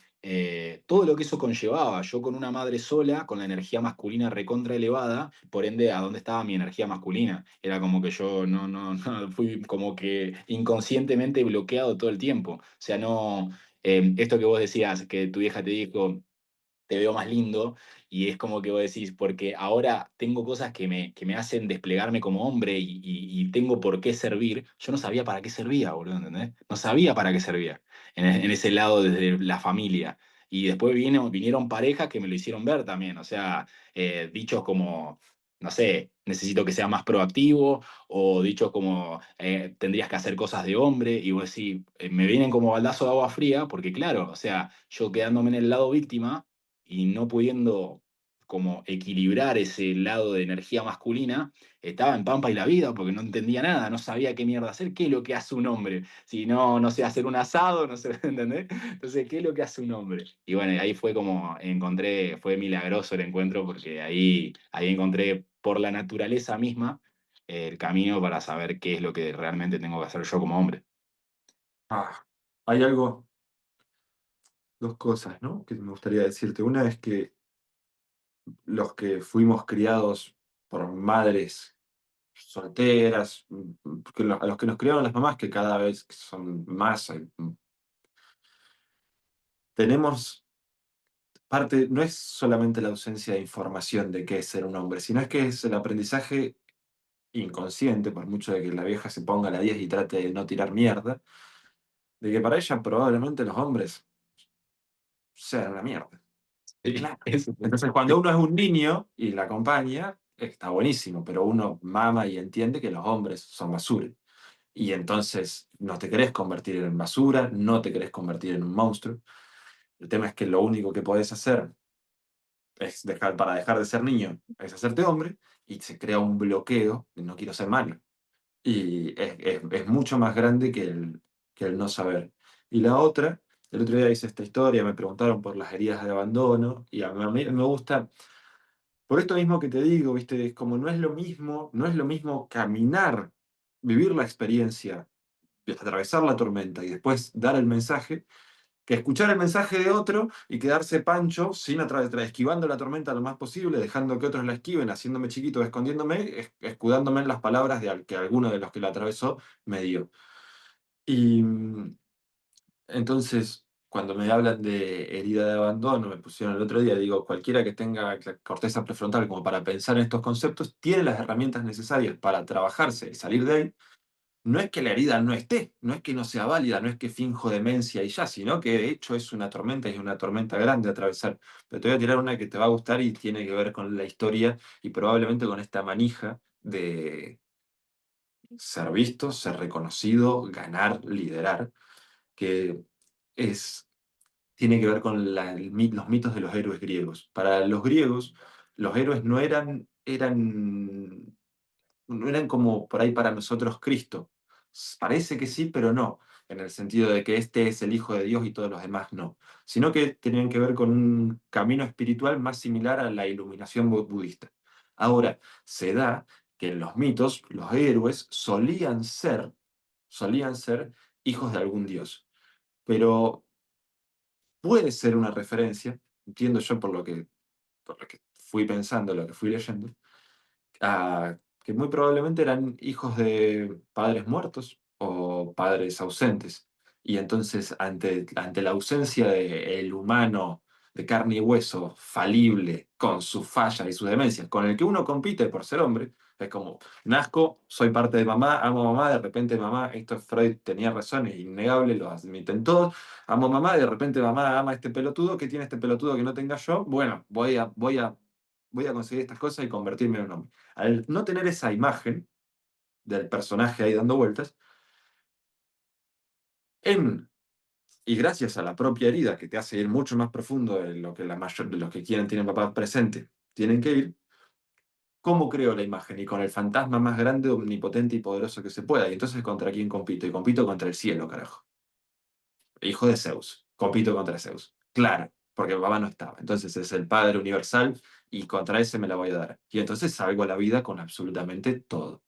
Speaker 2: todo lo que eso conllevaba. Yo con una madre sola, con la energía masculina recontra elevada, por ende, ¿a dónde estaba mi energía masculina? Era como que yo no, fui como que inconscientemente bloqueado todo el tiempo. O sea, no, esto que vos decías, que tu vieja te dijo, te veo más lindo, y es como que vos decís, porque ahora tengo cosas que me hacen desplegarme como hombre y tengo por qué servir. Yo no sabía para qué servía, boludo, ¿entendés? No sabía para qué servía en ese lado desde la familia. Y después vinieron parejas que me lo hicieron ver también, o sea, dichos como, no sé, necesito que sea más proactivo, o dichos como, tendrías que hacer cosas de hombre, y vos decís, me vienen como baldazo de agua fría, porque claro, o sea, yo quedándome en el lado víctima, y no pudiendo como equilibrar ese lado de energía masculina, estaba en Pampa y la Vida porque no entendía nada, no sabía qué mierda hacer, qué es lo que hace un hombre. Si no, no sé hacer un asado, no sé, ¿entendés? Entonces, ¿qué es lo que hace un hombre? Y bueno, ahí fue como encontré, fue milagroso el encuentro porque ahí encontré por la naturaleza misma el camino para saber qué es lo que realmente tengo que hacer yo como hombre.
Speaker 1: Ah, hay algo, dos cosas, ¿no? Que me gustaría decirte. Una es que los que fuimos criados por madres solteras, a los que nos criaron las mamás, que cada vez son más, tenemos parte, no es solamente la ausencia de información de qué es ser un hombre, sino es que es el aprendizaje inconsciente, por mucho de que la vieja se ponga a la 10 y trate de no tirar mierda, de que para ella probablemente los hombres sean una mierda.
Speaker 2: Sí,
Speaker 1: Claro. Entonces, cuando uno es un niño y la acompaña, está buenísimo, pero uno mama y entiende que los hombres son basura. Y entonces no te querés convertir en basura, no te querés convertir en un monstruo. El tema es que lo único que podés hacer es dejar, para dejar de ser niño, es hacerte hombre, y se crea un bloqueo de no quiero ser malo. Y es mucho más grande que el no saber. Y la otra, el otro día hice esta historia, me preguntaron por las heridas de abandono, y a mí me gusta, por esto mismo que te digo, ¿viste? Es como no es lo mismo, no es lo mismo caminar, vivir la experiencia, atravesar la tormenta y después dar el mensaje, que escuchar el mensaje de otro y quedarse pancho sin esquivando la tormenta lo más posible, dejando que otros la esquiven, haciéndome chiquito, escondiéndome, escudándome en las palabras que alguno de los que la atravesó me dio. Y entonces, cuando me hablan de herida de abandono, me pusieron el otro día, digo, cualquiera que tenga la corteza prefrontal como para pensar en estos conceptos, tiene las herramientas necesarias para trabajarse y salir de ahí. No es que la herida no esté, no es que no sea válida, no es que finjo demencia y ya, sino que de hecho es una tormenta y es una tormenta grande a atravesar. Pero te voy a tirar una que te va a gustar y tiene que ver con la historia y probablemente con esta manija de ser visto, ser reconocido, ganar, liderar, que es, tiene que ver con los mitos de los héroes griegos. Para los griegos, los héroes no eran como por ahí para nosotros Cristo. Parece que sí, pero no, en el sentido de que este es el Hijo de Dios y todos los demás no, sino que tenían que ver con un camino espiritual más similar a la iluminación budista. Ahora, se da que en los mitos los héroes solían ser hijos de algún dios, pero puede ser una referencia, entiendo yo por lo que fui pensando, lo que fui leyendo, que muy probablemente eran hijos de padres muertos o padres ausentes. Y entonces, ante la ausencia del humano de carne y hueso, falible, con sus fallas y sus demencias, con el que uno compite por ser hombre, es como, nazco, soy parte de mamá, amo a mamá, de repente mamá, esto Freud tenía razón, es innegable, lo admiten todos, amo a mamá, de repente mamá ama a este pelotudo, ¿qué tiene este pelotudo que no tenga yo? Bueno, voy a conseguir estas cosas y convertirme en un hombre. Al no tener esa imagen del personaje ahí dando vueltas, en, y gracias a la propia herida que te hace ir mucho más profundo de lo que la mayor de los que quieren tienen papá presente tienen que ir, ¿cómo creo la imagen? Y con el fantasma más grande, omnipotente y poderoso que se pueda. Y entonces, ¿contra quién compito? Y compito contra el cielo, carajo. Hijo de Zeus. Compito contra Zeus. Claro, porque papá no estaba. Entonces es el Padre Universal y contra ese me la voy a dar. Y entonces salgo a la vida con absolutamente todo.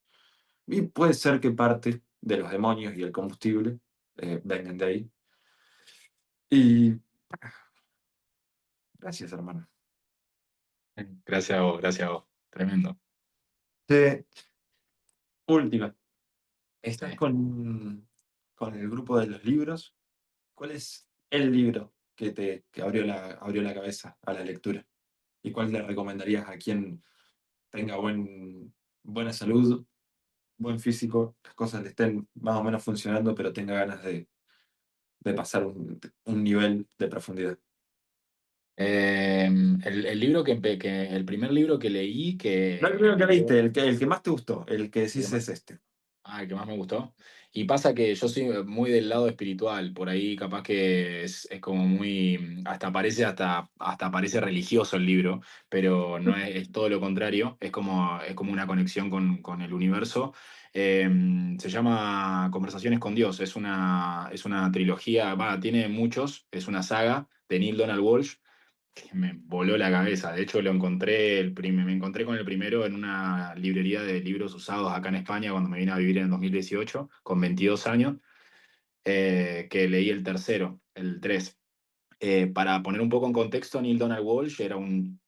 Speaker 1: Y puede ser que parte de los demonios y el combustible vengan de ahí. Y gracias, hermano.
Speaker 2: Gracias a vos, gracias a vos. Tremendo.
Speaker 1: Sí. Última.
Speaker 2: Sí.
Speaker 1: ¿Estás con el grupo de los libros? ¿Cuál es el libro que abrió la cabeza a la lectura? ¿Y cuál le recomendarías a quien tenga buena salud, buen físico, las cosas le estén más o menos funcionando, pero tenga ganas de pasar un nivel de profundidad?
Speaker 2: El libro el primer libro que leí
Speaker 1: No el
Speaker 2: que
Speaker 1: primero
Speaker 2: me
Speaker 1: que
Speaker 2: quedó,
Speaker 1: leíste, el que más te gustó, el que decís es este.
Speaker 2: Ah, el que más me gustó. Y pasa que yo soy muy del lado espiritual, por ahí capaz que es como muy, hasta parece religioso el libro, pero no es, es todo lo contrario, es como una conexión con el universo. Eh, Se llama Conversaciones con Dios, es una trilogía, va, tiene muchos, es una saga de Neil Donald Walsh que me voló la cabeza. De hecho, me encontré con el primero en una librería de libros usados acá en España cuando me vine a vivir en 2018, con 22 años, que leí el tercero, el 3. Para poner un poco en contexto, Neil Donald Walsh era un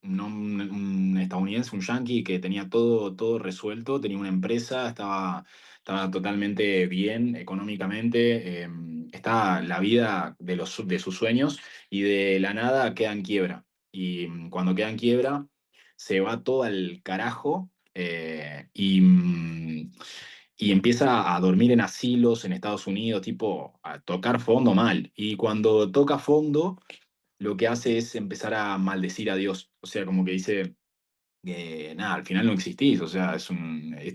Speaker 2: estadounidense, un yankee que tenía todo resuelto, tenía una empresa, estaba totalmente bien económicamente, estaba la vida de sus sueños y de la nada queda en quiebra. Y cuando queda en quiebra, se va todo al carajo y empieza a dormir en asilos en Estados Unidos, tipo a tocar fondo mal. Y cuando toca fondo lo que hace es empezar a maldecir a Dios. O sea, como que dice que nada, al final no existís, o sea, es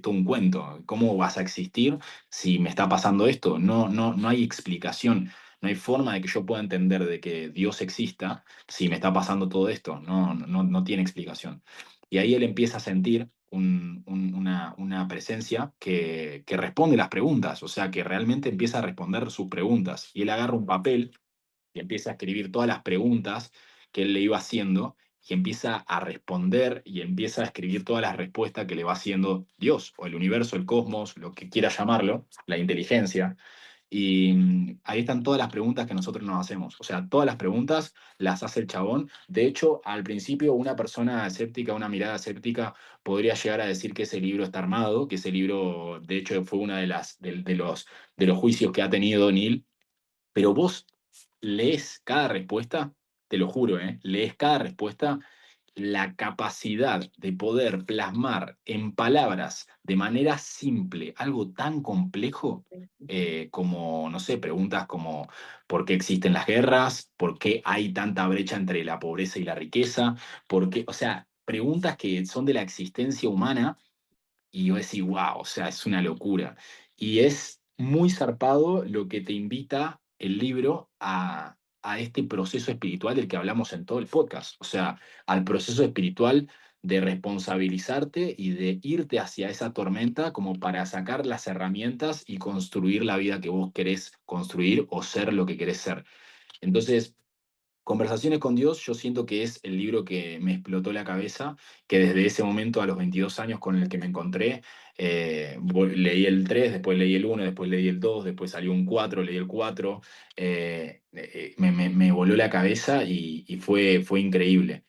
Speaker 2: todo un cuento. ¿Cómo vas a existir si me está pasando esto? No hay explicación. No hay forma de que yo pueda entender de que Dios exista si me está pasando todo esto. No tiene explicación. Y ahí él empieza a sentir una presencia que responde las preguntas, o sea, que realmente empieza a responder sus preguntas. Y él agarra un papel y empieza a escribir todas las preguntas que él le iba haciendo y empieza a responder y empieza a escribir todas las respuestas que le va haciendo Dios o el universo, el cosmos, lo que quiera llamarlo, la inteligencia. Y ahí están todas las preguntas que nosotros nos hacemos. O sea, todas las preguntas las hace el chabón. De hecho, al principio una persona escéptica, una mirada escéptica, podría llegar a decir que ese libro está armado, que ese libro, de hecho, fue una de los juicios que ha tenido Neil, pero vos lees cada respuesta, te lo juro, lees cada respuesta, la capacidad de poder plasmar en palabras de manera simple algo tan complejo como, no sé, preguntas como ¿por qué existen las guerras? ¿Por qué hay tanta brecha entre la pobreza y la riqueza? ¿Por qué? O sea, preguntas que son de la existencia humana y vos decís, wow, o sea, es una locura. Y es muy zarpado lo que te invita el libro a este proceso espiritual del que hablamos en todo el podcast. O sea, al proceso espiritual de responsabilizarte y de irte hacia esa tormenta como para sacar las herramientas y construir la vida que vos querés construir o ser lo que querés ser. Entonces, Conversaciones con Dios, yo siento que es el libro que me explotó la cabeza, que desde ese momento a los 22 años con el que me encontré, leí el 3, después leí el uno, después leí el 2, después salió un 4, leí el 4, me voló la cabeza y fue increíble.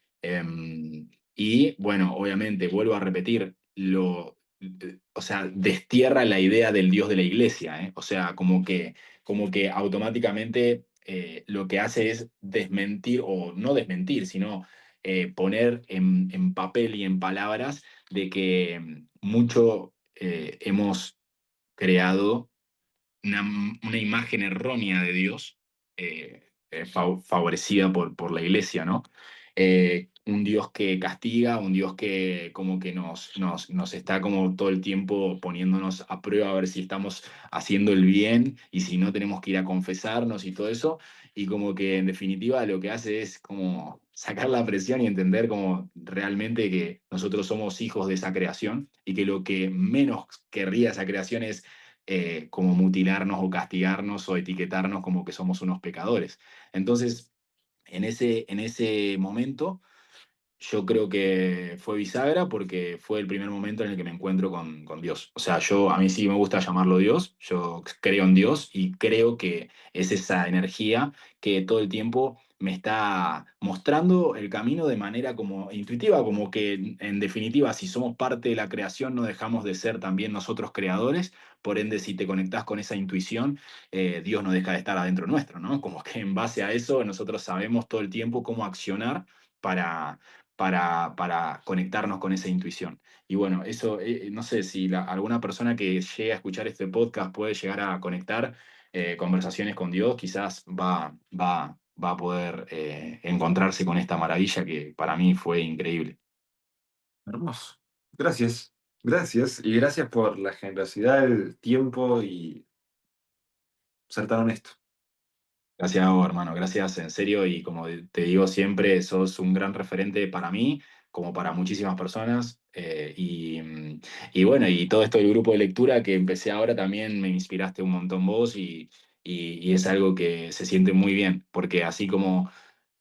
Speaker 2: Y bueno, obviamente, vuelvo a repetir, o sea, destierra la idea del Dios de la iglesia, ¿eh? O sea, como que automáticamente lo que hace es desmentir, o no desmentir, sino poner en papel y en palabras de que mucho hemos creado una imagen errónea de Dios, favorecida por la iglesia, ¿no? Un Dios que castiga, un Dios que como que nos está como todo el tiempo poniéndonos a prueba a ver si estamos haciendo el bien y si no tenemos que ir a confesarnos y todo eso, y como que en definitiva lo que hace es como sacar la presión y entender como realmente que nosotros somos hijos de esa creación y que lo que menos querría esa creación es como mutilarnos o castigarnos o etiquetarnos como que somos unos pecadores. Entonces, en ese momento, yo creo que fue bisagra porque fue el primer momento en el que me encuentro con Dios. O sea, a mí sí me gusta llamarlo Dios, yo creo en Dios y creo que es esa energía que todo el tiempo me está mostrando el camino de manera como intuitiva, como que en definitiva, si somos parte de la creación, no dejamos de ser también nosotros creadores, por ende, si te conectás con esa intuición, Dios no deja de estar adentro nuestro, ¿no? Como que en base a eso nosotros sabemos todo el tiempo cómo accionar para para conectarnos con esa intuición. Y bueno, eso, no sé si alguna persona que llegue a escuchar este podcast puede llegar a conectar conversaciones con Dios, quizás va a poder encontrarse con esta maravilla que para mí fue increíble.
Speaker 1: Hermoso. Gracias. Gracias, y gracias por la generosidad, el tiempo y ser tan honesto.
Speaker 2: Gracias a vos, hermano, gracias en serio y como te digo siempre, sos un gran referente para mí, como para muchísimas personas. Y bueno, y todo esto del grupo de lectura que empecé ahora también me inspiraste un montón vos y es algo que se siente muy bien, porque así como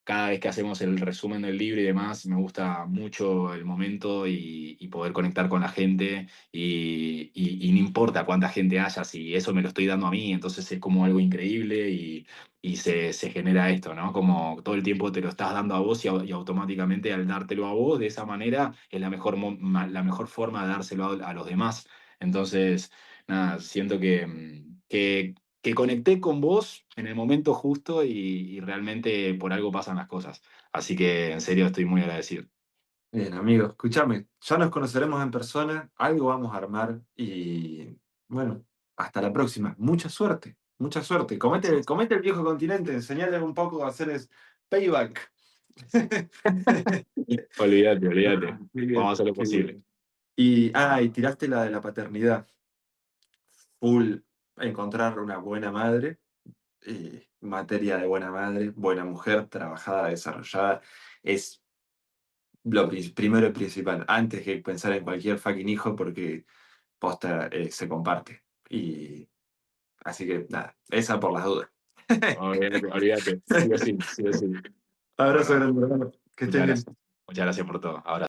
Speaker 2: cada vez que hacemos el resumen del libro y demás, me gusta mucho el momento y poder conectar con la gente y no importa cuánta gente haya, si eso me lo estoy dando a mí, entonces es como algo increíble y se genera esto, ¿no? Como todo el tiempo te lo estás dando a vos y automáticamente al dártelo a vos de esa manera es la mejor, la mejor forma de dárselo a los demás. Entonces, nada, siento que conecté con vos en el momento justo y realmente por algo pasan las cosas. Así que en serio estoy muy agradecido.
Speaker 1: Bien, amigo, escúchame, ya nos conoceremos en persona, algo vamos a armar y bueno, hasta la próxima. Mucha suerte, mucha suerte. Comete,
Speaker 2: Gracias.
Speaker 1: comete el viejo continente, enseñale un poco a hacer payback.
Speaker 2: Olvídate, olvídate.
Speaker 1: Ah, qué
Speaker 2: Vamos a
Speaker 1: bien,
Speaker 2: hacer lo
Speaker 1: qué
Speaker 2: posible.
Speaker 1: bien. Y tiraste la de la paternidad. Full, encontrar una buena madre, materia de buena madre, buena mujer, trabajada, desarrollada, es lo primero y principal, antes que pensar en cualquier fucking hijo, porque posta se comparte. Y así que nada, esa por las dudas.
Speaker 2: Olvídate, olvídate. Sí o sí, sí o sí.
Speaker 1: Abrazo
Speaker 2: Bueno,
Speaker 1: grande, hermano. Que estés
Speaker 2: muchas
Speaker 1: bien.
Speaker 2: gracias. Muchas gracias por todo. Ahora